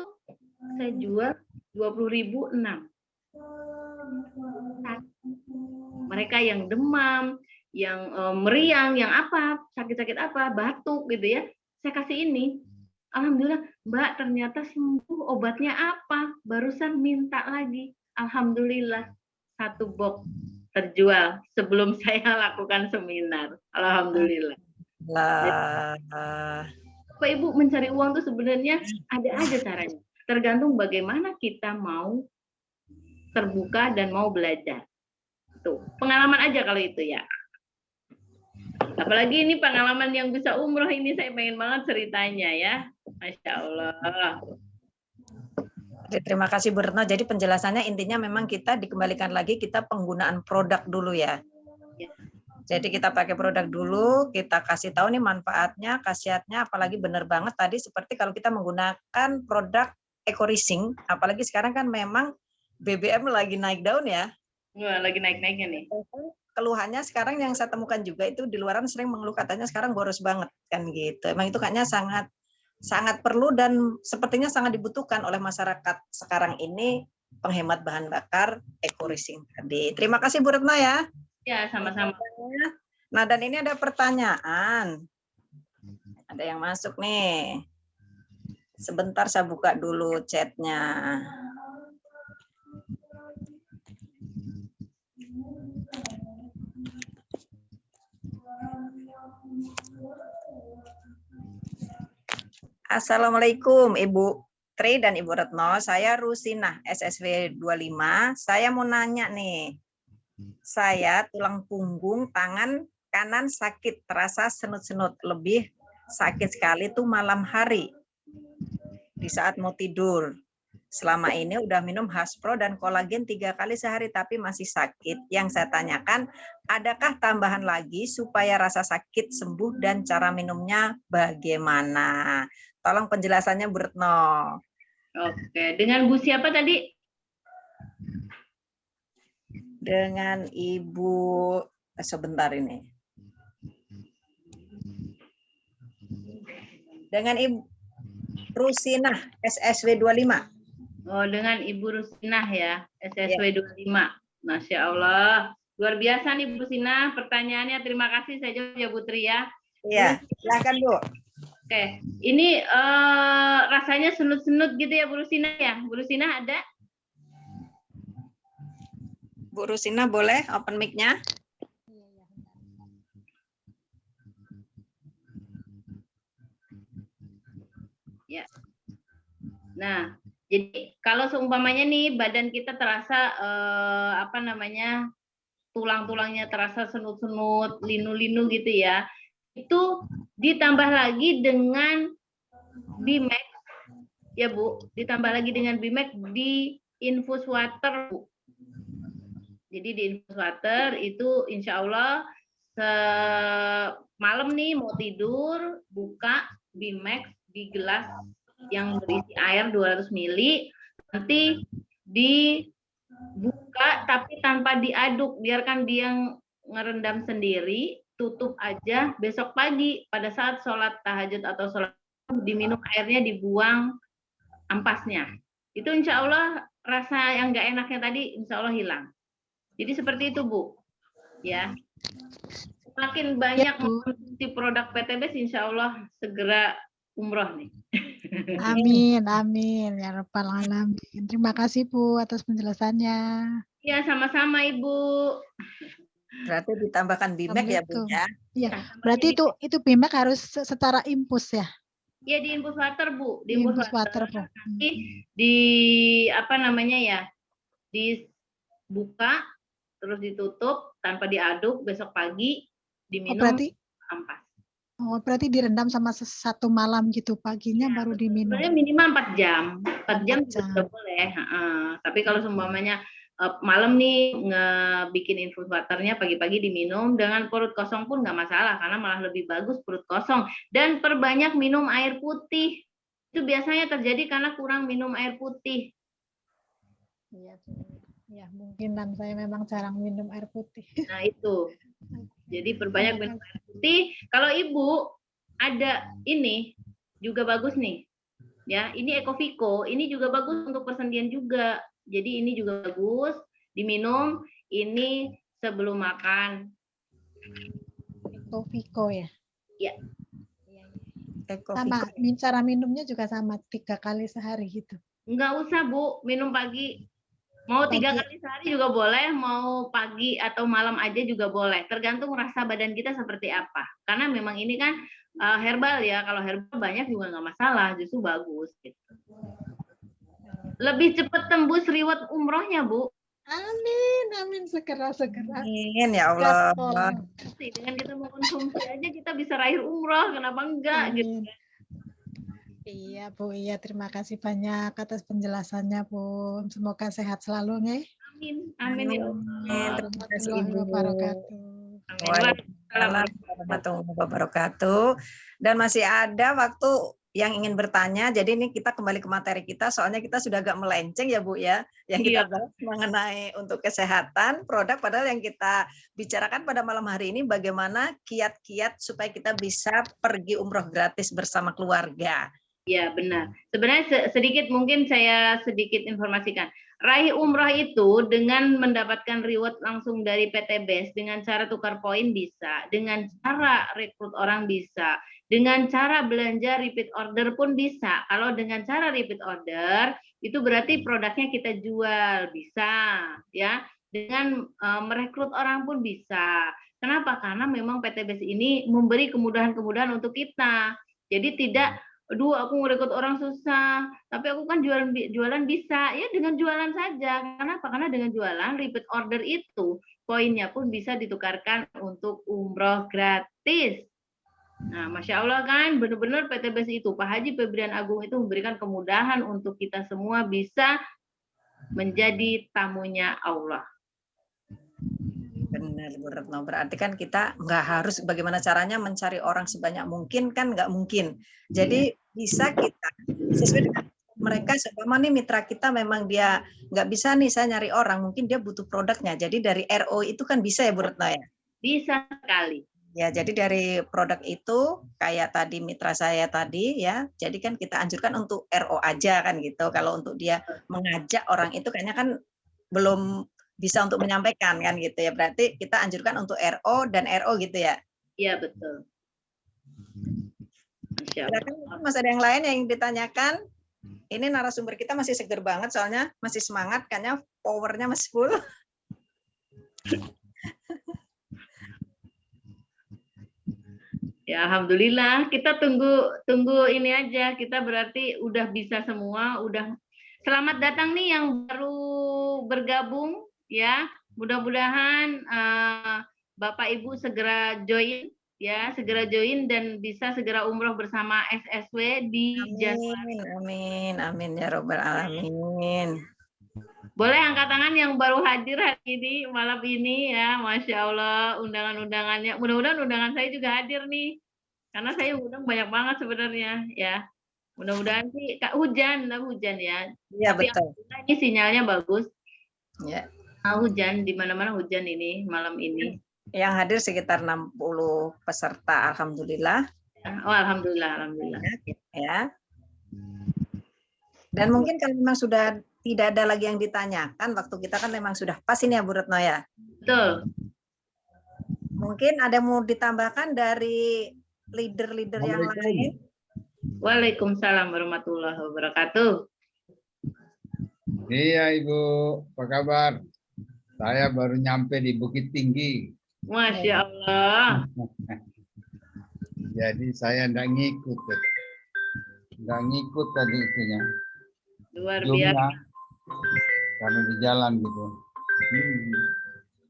S1: saya jual 20.000 6. Mereka yang demam, yang meriang, yang apa, sakit-sakit apa, batuk gitu ya, saya kasih ini. Alhamdulillah, Mbak ternyata sembuh, obatnya apa? Barusan minta lagi. Alhamdulillah, 1 box terjual sebelum saya lakukan seminar. Alhamdulillah. Bapak Ibu mencari uang itu sebenarnya ada aja caranya. Tergantung bagaimana kita mau terbuka dan mau belajar. Tuh, pengalaman aja kalau itu ya. Apalagi ini pengalaman yang bisa umroh ini, saya pengen banget ceritanya ya. Masya Allah.
S2: Terima kasih Bu Retno. Jadi penjelasannya intinya memang kita dikembalikan lagi, kita penggunaan produk dulu ya. Jadi kita pakai produk dulu, kita kasih tahu nih manfaatnya, khasiatnya, apalagi benar banget tadi seperti kalau kita menggunakan produk EcoRising, apalagi sekarang kan memang BBM lagi naik daun ya.
S1: Wah, lagi naik-naiknya nih.
S2: Keluhannya sekarang yang saya temukan juga itu di luaran sering mengeluh katanya sekarang boros banget kan gitu. Emang itu kayaknya sangat perlu dan sepertinya sangat dibutuhkan oleh masyarakat sekarang ini, penghemat bahan bakar EcoRising tadi. Terima kasih Bu Retno ya.
S1: Ya, sama-sama.
S2: Nah, dan ini ada pertanyaan. Ada yang masuk nih. Sebentar saya buka dulu chatnya. Assalamualaikum Ibu Tri dan Ibu Retno. Saya Rusinah, SSW 25. Saya mau nanya nih. Saya tulang punggung tangan kanan sakit, terasa senut-senut. Lebih sakit sekali tuh malam hari di saat mau tidur. Selama ini udah minum Haspro dan kolagen 3 kali sehari tapi masih sakit. Yang saya tanyakan, adakah tambahan lagi supaya rasa sakit sembuh dan cara minumnya bagaimana? Tolong penjelasannya Bu Retno.
S1: Oke, dengan Bu siapa tadi?
S2: Dengan Ibu, sebentar ini. Dengan Ibu Rusinah, SSW 25.
S1: Oh, dengan Ibu Rusinah ya, SSW 25. Masya Allah. Luar biasa nih Bu Rusinah, pertanyaannya. Terima kasih, saya jawab ya Bu Tri ya.
S2: Iya, silakan Bu.
S1: Oke, ini rasanya senut-senut gitu ya Bu Rusinah ya. Bu Rusinah ada?
S2: Bu Rusinah boleh open mic-nya?
S1: Ya. Nah, jadi kalau seumpamanya nih badan kita terasa tulang-tulangnya terasa senut-senut, linu-linu gitu ya, itu ditambah lagi dengan Bimax, ya Bu, ditambah lagi dengan Bimax di infus water, Bu. Jadi di infus water itu insya Allah malam nih mau tidur, buka Bimax di gelas yang berisi air 200 ml, nanti dibuka tapi tanpa diaduk, biarkan dia ngerendam sendiri, tutup aja, besok pagi pada saat sholat tahajud atau sholat diminum airnya, dibuang ampasnya. Itu insya Allah rasa yang nggak enaknya tadi insya Allah hilang. Jadi seperti itu Bu. Ya. Semakin banyak mengkonsumsi produk PTBS, insya Allah segera umroh nih.
S8: Amin, amin ya Rabbal Alamin. Terima kasih Bu atas penjelasannya.
S1: Ya, sama-sama Ibu.
S2: Berarti ditambahkan Bimax ya Bu ya?
S8: Iya. Berarti itu Bimax harus secara infus ya?
S1: Iya, di infus water Bu.
S8: Di infus water Bu.
S1: Nanti dibuka terus ditutup tanpa diaduk, besok pagi diminum ampas.
S8: Berarti direndam sama satu malam gitu, paginya ya, baru diminum.
S1: Sebenarnya minimal 4 jam. 4 jam sudah boleh. Tapi kalau seumpamanya malam nih bikin infus waternya, pagi-pagi diminum dengan perut kosong pun nggak masalah, karena malah lebih bagus perut kosong. Dan perbanyak minum air putih. Itu biasanya terjadi karena kurang minum air putih.
S8: Iya, ya mungkin dan saya memang jarang minum air putih.
S1: Nah itu. Jadi perbanyak minum air putih. Kalau Ibu ada ini juga bagus nih. Ya, ini Ekovico, ini juga bagus untuk persendian juga. Jadi ini juga bagus diminum ini sebelum makan.
S8: Ekovico ya?
S1: Iya.
S8: Sama cara minumnya juga sama 3 kali sehari gitu.
S1: Enggak usah Bu, minum pagi. Mau 3 kali sehari juga boleh, mau pagi atau malam aja juga boleh. Tergantung rasa badan kita seperti apa. Karena memang ini kan herbal ya. Kalau herbal banyak juga nggak masalah, justru bagus. Gitu. Lebih cepat tembus reward umrohnya Bu.
S8: Amin, amin, segera.
S2: Amin ya Allah.
S1: Dengan kita mau konsumsi aja kita bisa raih umroh, kenapa enggak? Gitu.
S8: Iya Bu, iya terima kasih banyak atas penjelasannya Bu. Semoga sehat selalu nih.
S1: Amin, amin ya Allah.
S2: Terima kasih Ibu.
S1: Waalaikumsalam
S2: warahmatullahi wabarakatuh. Dan masih ada waktu yang ingin bertanya. Jadi ini kita kembali ke materi kita, soalnya kita sudah agak melenceng ya Bu ya. Yang kita bahas mengenai untuk kesehatan produk, padahal yang kita bicarakan pada malam hari ini bagaimana kiat-kiat supaya kita bisa pergi umroh gratis bersama keluarga.
S1: Ya benar. Sebenarnya mungkin saya sedikit informasikan. Raih umrah itu dengan mendapatkan reward langsung dari PTBS, dengan cara tukar poin bisa, dengan cara rekrut orang bisa, dengan cara belanja repeat order pun bisa. Kalau dengan cara repeat order itu berarti produknya kita jual, bisa ya. Dengan merekrut orang pun bisa. Kenapa? Karena memang PTBS ini memberi kemudahan-kemudahan untuk kita. Jadi tidak, aduh aku ngerekrut orang susah, tapi aku kan jualan bisa. Ya dengan jualan saja. Kenapa? Karena dengan jualan repeat order itu poinnya pun bisa ditukarkan untuk umroh gratis. Nah, Masya Allah kan, benar-benar PTBS itu, Pak Haji Febrian Agung itu memberikan kemudahan untuk kita semua bisa menjadi tamunya Allah.
S2: Benar Bu Retno, berarti kan kita nggak harus bagaimana caranya mencari orang sebanyak mungkin, kan nggak mungkin. Jadi bisa kita sesuai dengan mereka, seumpama nih mitra kita memang dia nggak bisa nih saya nyari orang, mungkin dia butuh produknya. Jadi dari RO itu kan bisa ya Bu Retno ya?
S1: Bisa sekali.
S2: Ya, jadi dari produk itu kayak tadi mitra saya tadi ya, jadi kan kita anjurkan untuk RO aja kan gitu. Kalau untuk dia mengajak orang itu kayaknya kan belum bisa untuk menyampaikan kan gitu ya. Berarti kita anjurkan untuk RO dan RO gitu ya.
S1: Iya, betul.
S2: Mas ada yang lain yang ditanyakan? Ini narasumber kita masih seger banget soalnya masih semangat, kayaknya powernya masih full.
S1: Ya, alhamdulillah. Kita tunggu ini aja. Kita berarti udah bisa semua. Udah. Selamat datang nih yang baru bergabung, ya. Mudah-mudahan Bapak Ibu segera join, ya, segera join dan bisa segera umroh bersama SSW di Januari.
S2: Amin, amin ya robbal alamin.
S1: Boleh angkat tangan yang baru hadir hari ini, malam ini ya, Masya Allah, undangan-undangannya. Mudah-mudahan undangan saya juga hadir nih, karena saya undang banyak banget sebenarnya ya. Mudah-mudahan sih hujan ya.
S2: Iya betul.
S1: Ini sinyalnya bagus.
S2: Ya.
S1: Hujan di mana-mana hujan ini malam ini.
S2: Yang hadir sekitar 60 peserta, alhamdulillah.
S1: Oh, alhamdulillah.
S2: Ya. Dan mungkin kalau memang sudah tidak ada lagi yang ditanyakan, waktu kita kan memang sudah pas ini ya Bu Retno ya.
S1: Betul.
S2: Mungkin ada mau ditambahkan dari leader-leader yang lain.
S1: Waalaikumsalam warahmatullahi wabarakatuh.
S9: Iya Ibu, apa kabar? Saya baru nyampe di Bukit Tinggi.
S1: Masya Allah.
S9: Jadi saya nggak ngikut tadi itunya.
S1: Luar biasa.
S9: Karena di jalan gitu.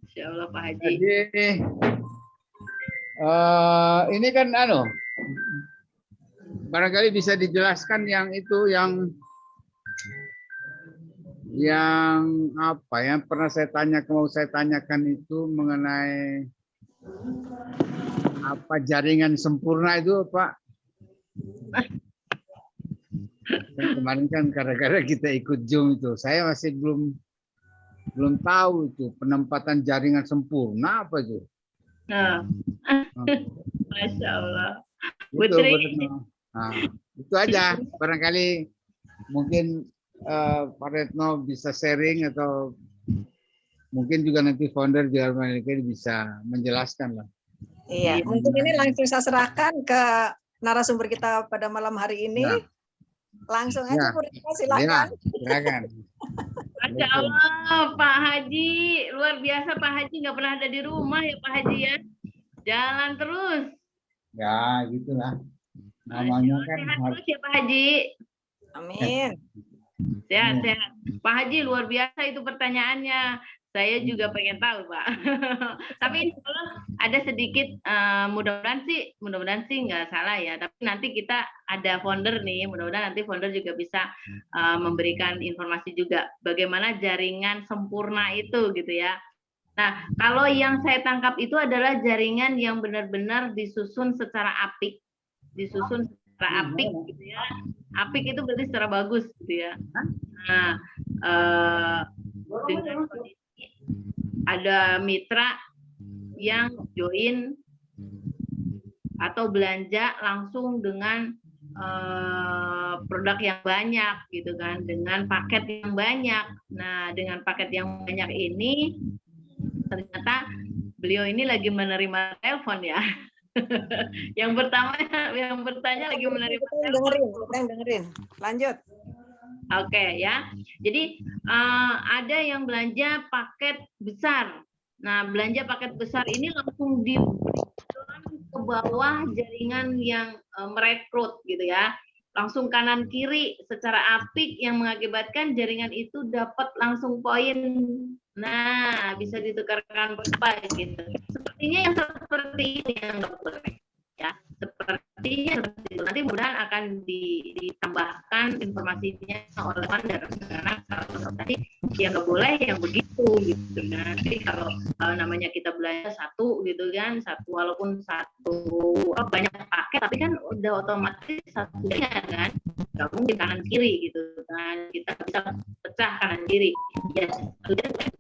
S1: Masya Allah Pak Haji.
S9: Jadi ini kan barangkali bisa dijelaskan yang itu yang apa yang pernah saya tanyakan itu mengenai apa jaringan sempurna itu Pak. Kemarin kan gara-gara kita ikut Zoom itu, saya masih belum tahu itu penempatan jaringan sempurna apa itu.
S1: Nah, Masya Allah.
S9: Itu aja. Barangkali mungkin Pak Retno bisa sharing atau mungkin juga nanti founder juga bisa menjelaskan lah.
S2: Iya, mungkin ini langsung saya serahkan ke narasumber kita pada malam hari ini. Nah. Langsung aja Bu Retno, silakan.
S9: Silakan.
S1: Masya Allah, Pak Haji, luar biasa Pak Haji, nggak pernah ada di rumah ya Pak Haji ya. Jalan terus.
S9: Ya, gitulah. Namanya kan
S1: sehat terus ya Pak Haji.
S2: Amin.
S1: Sehat. Pak Haji, luar biasa itu pertanyaannya. Saya juga pengen tahu, Pak. Tapi kalau ada sedikit, mudah-mudahan sih nggak salah ya. Tapi nanti kita ada founder nih, mudah-mudahan nanti founder juga bisa memberikan informasi juga bagaimana jaringan sempurna itu gitu ya. Nah, kalau yang saya tangkap itu adalah jaringan yang benar-benar disusun secara apik, gitu ya. Apik itu berarti secara bagus gitu ya. Nah, dengan kondisi ada mitra yang join atau belanja langsung dengan produk yang banyak gitu kan, dengan paket yang banyak. Nah, dengan paket yang banyak ini ternyata beliau ini lagi menerima telepon ya. yang bertanya lagi menerima telepon.
S2: Dengerin. Lanjut.
S1: Oke ya, jadi ada yang belanja paket besar. Nah, belanja paket besar ini langsung diberikan ke bawah jaringan yang merekrut gitu ya. Langsung kanan kiri secara apik yang mengakibatkan jaringan itu dapat langsung poin. Nah, bisa ditukarkan berapa gitu. Sepertinya yang seperti ini yang nggak boleh ya. Sepertinya seperti itu. Nanti mudah-mudahan akan ditambahkan informasinya oleh founder, karena kalau tadi yang nggak boleh yang begitu gitu. Nanti kalau namanya kita belanja satu gitu kan, walaupun banyak paket, tapi kan udah otomatis satunya kan nggak mungkin kanan kiri gitu kan, kita bisa pecah kanan kiri ya.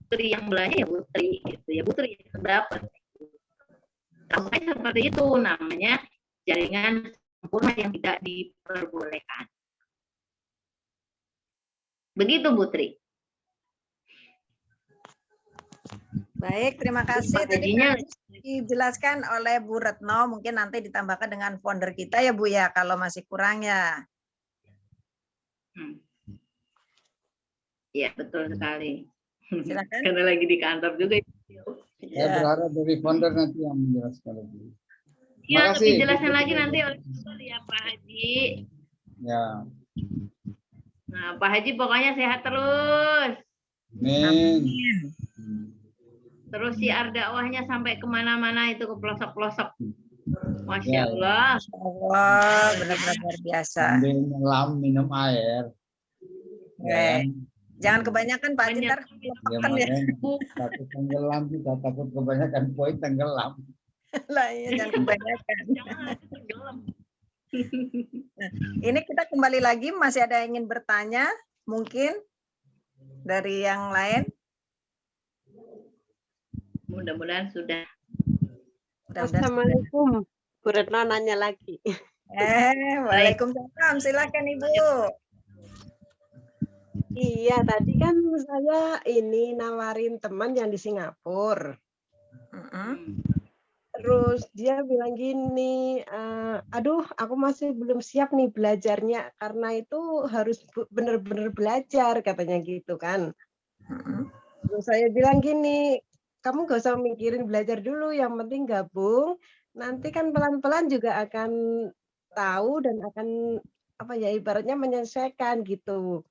S1: Putri yang belanja ya Putri gitu ya, Putri yang dapat. Kalau saya seperti itu namanya jaringan sempurna yang tidak diperbolehkan. Begitu Putri.
S2: Baik, terima kasih. Tadi dijelaskan oleh Bu Retno, mungkin nanti ditambahkan dengan founder kita ya Bu ya, kalau masih kurang ya.
S1: Iya, betul sekali.
S2: Silakan.
S1: Karena lagi di kantor juga.
S9: Saya berharap dari founder nanti yang menjelaskan lebih.
S1: Ya,
S9: Makasih.
S1: lebih jelasnya lagi nanti oleh ya Pak Haji.
S9: Ya.
S1: Nah, Pak Haji pokoknya sehat terus.
S9: Amin.
S1: Terus siar dakwahnya sampai kemana-mana itu ke pelosok-pelosok. Masya
S9: Ya.
S1: Allah.
S2: Allah, benar-benar luar biasa.
S9: Sambil nyelam minum air. Ya.
S2: Jangan kebanyakan Pak Haji, ntar
S9: Ya,
S2: lepekan ya.
S9: takut tenggelam kita, takut kebanyakan poin tenggelam.
S2: Lah iya, jangan kebanyakan.
S1: Jangan tenggelam.
S2: Nah, ini kita kembali lagi, masih ada yang ingin bertanya mungkin dari yang lain?
S1: Mudah-mudahan sudah.
S4: Assalamualaikum. Bu Retno nanya lagi.
S2: Waalaikumsalam. Silakan Ibu.
S4: Iya, tadi kan saya ini nawarin teman yang di Singapura. Terus dia bilang gini, aduh aku masih belum siap nih belajarnya karena itu harus benar-benar belajar katanya gitu kan. Terus saya bilang gini, kamu gak usah mikirin belajar dulu, yang penting gabung. Nanti kan pelan-pelan juga akan tahu dan akan apa ya ibaratnya menyesuaikan gitu.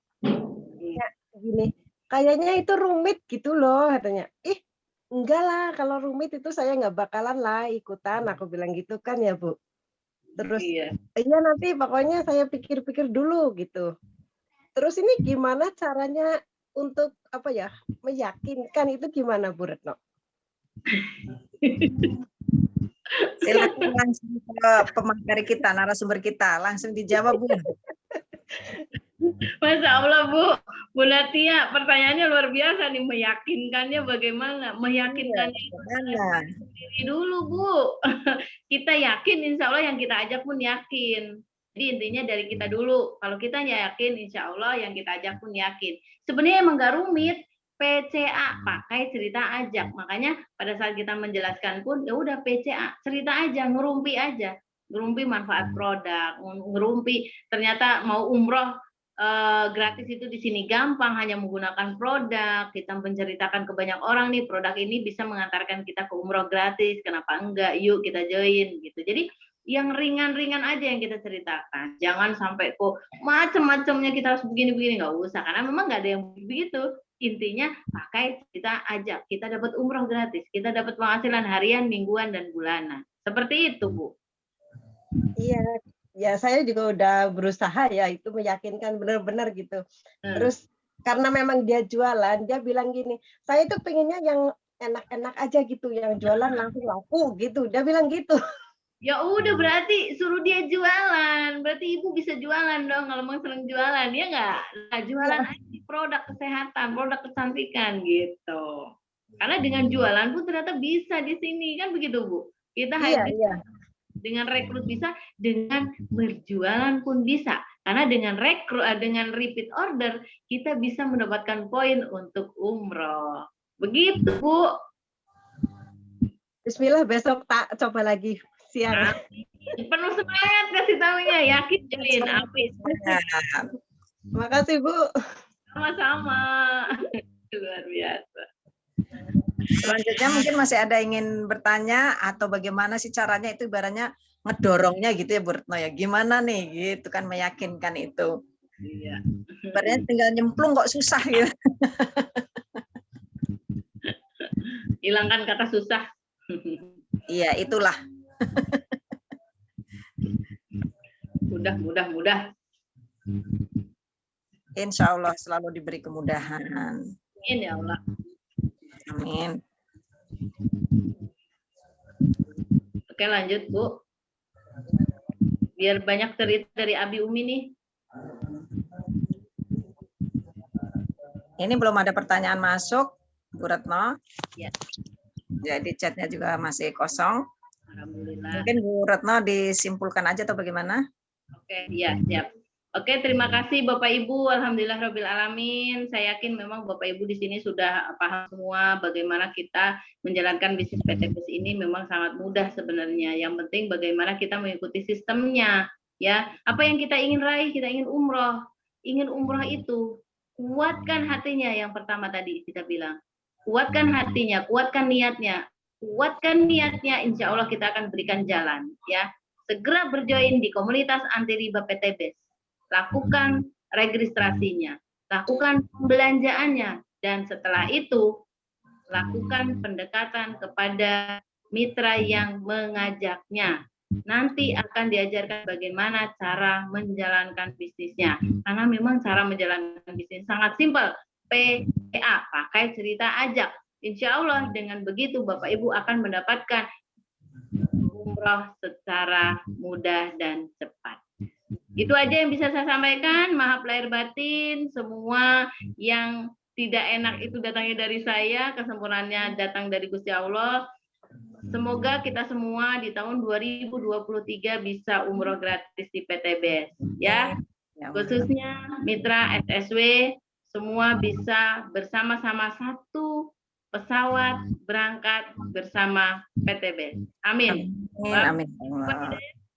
S4: Ya, gini, kayaknya itu rumit gitu loh katanya. Ih, enggak lah, kalau rumit itu saya nggak bakalan lah ikutan, aku bilang gitu kan ya Bu. Terus iya nanti pokoknya saya pikir-pikir dulu gitu. Terus ini gimana caranya untuk apa ya meyakinkan itu gimana Bu Retno?
S2: Silakan langsung ke pemateri kita, narasumber kita, langsung dijawab Bu.
S1: Masya Allah Bu Natia, pertanyaannya luar biasa nih, meyakinkannya bagaimana? Meyakinkannya sendiri dulu Bu. Kita yakin, insya Allah yang kita ajak pun yakin. Jadi intinya dari kita dulu. Kalau kita yakin, insya Allah yang kita ajak pun yakin. Sebenarnya emang gak rumit. PCA, pakai cerita ajak. Makanya pada saat kita menjelaskan pun, ya udah PCA, cerita aja, ngerumpi aja. Ngerumpi manfaat produk, ngerumpi ternyata mau umroh gratis itu di sini gampang, hanya menggunakan produk. Kita menceritakan ke banyak orang nih, produk ini bisa mengantarkan kita ke umroh gratis, kenapa enggak, yuk kita join gitu. Jadi yang ringan-ringan aja yang kita ceritakan, jangan sampai kok macam-macamnya kita harus begini-begini, nggak usah, karena memang nggak ada yang begitu. Intinya pakai cerita aja, kita dapat umroh gratis, kita dapat penghasilan harian, mingguan, dan bulanan. Seperti itu Bu.
S4: Iya, ya saya juga udah berusaha ya itu meyakinkan benar-benar gitu. Terus karena memang dia jualan, dia bilang gini, saya itu pengennya yang enak-enak aja gitu, yang jualan langsung laku gitu. Dia bilang gitu.
S1: Ya udah, berarti suruh dia jualan. Berarti Ibu bisa jualan dong kalau memang senang jualan, ya nggak? Nah, jualan aja produk kesehatan, produk kecantikan gitu. Karena dengan jualan pun ternyata bisa di sini, kan begitu Bu? Kita dengan rekrut bisa, dengan berjualan pun bisa. Karena dengan repeat order kita bisa mendapatkan poin untuk umroh. Begitu Bu.
S4: Bismillah, besok tak coba lagi siang.
S1: Penuh semangat kasih tahunya, yakin join. Amin.
S4: Makasih Bu.
S1: Sama-sama. Luar biasa.
S2: Selanjutnya mungkin masih ada ingin bertanya atau bagaimana sih caranya itu ibaratnya ngedorongnya gitu ya Bu Retno ya. Gimana nih gitu kan meyakinkan itu.
S1: Iya.
S2: Ibaratnya tinggal nyemplung kok susah gitu.
S1: Hilangkan kata susah.
S2: Iya, itulah.
S1: Mudah.
S2: Insya Allah selalu diberi kemudahan.
S1: Amin ya Allah.
S2: Amin.
S1: Oke, lanjut Bu. Biar banyak cerita dari Abi Umi nih.
S2: Ini belum ada pertanyaan masuk, Bu Retno.
S1: Ya.
S2: Jadi chatnya juga masih kosong.
S1: Alhamdulillah.
S2: Mungkin Bu Retno disimpulkan aja atau bagaimana?
S1: Oke, iya, siap. Oke, terima kasih Bapak Ibu. Alhamdulillahirabbil alamin. Saya yakin memang Bapak Ibu di sini sudah paham semua bagaimana kita menjalankan bisnis PT Bus ini memang sangat mudah sebenarnya. Yang penting bagaimana kita mengikuti sistemnya, ya. Apa yang kita ingin raih? Kita ingin umroh. Ingin umroh itu kuatkan hatinya, yang pertama tadi kita bilang. Kuatkan hatinya, kuatkan niatnya. kuatkan niatnya, insya Allah kita akan berikan jalan ya. Segera berjoin di komunitas anti riba PTBS, lakukan registrasinya, lakukan pembelanjaannya, dan setelah itu lakukan pendekatan kepada mitra yang mengajaknya. Nanti akan diajarkan bagaimana cara menjalankan bisnisnya. Karena memang cara menjalankan bisnis sangat simpel. PA, pakai cerita ajak. Insya Allah dengan begitu Bapak Ibu akan mendapatkan umroh secara mudah dan cepat. Itu aja yang bisa saya sampaikan. Maaf lahir batin, semua yang tidak enak itu datangnya dari saya, kesempurnaannya datang dari Gusti Allah. Semoga kita semua di tahun 2023 bisa umroh gratis di PTBS ya. Khususnya mitra SSW semua bisa bersama-sama satu pesawat berangkat bersama PTBS. Amin.
S2: Amin.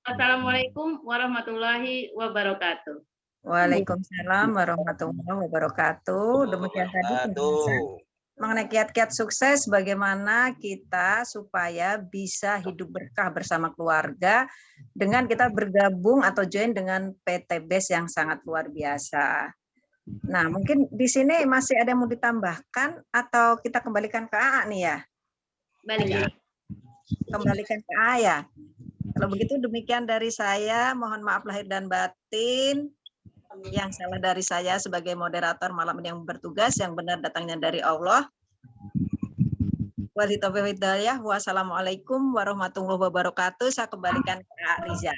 S1: Assalamualaikum warahmatullahi wabarakatuh.
S2: Waalaikumsalam warahmatullahi wabarakatuh. Demikian tadi penjelasan mengenai kiat-kiat sukses, bagaimana kita supaya bisa hidup berkah bersama keluarga dengan kita bergabung atau join dengan PTBS yang sangat luar biasa. Nah, mungkin di sini masih ada yang mau ditambahkan atau kita kembalikan ke AA nih ya? Kembalikan ke AA ya. Kalau begitu demikian dari saya, mohon maaf lahir dan batin. Yang salah dari saya sebagai moderator malam ini yang bertugas, yang benar datangnya dari Allah. Wassalamualaikum warahmatullahi wabarakatuh. Saya kembalikan ke Riza.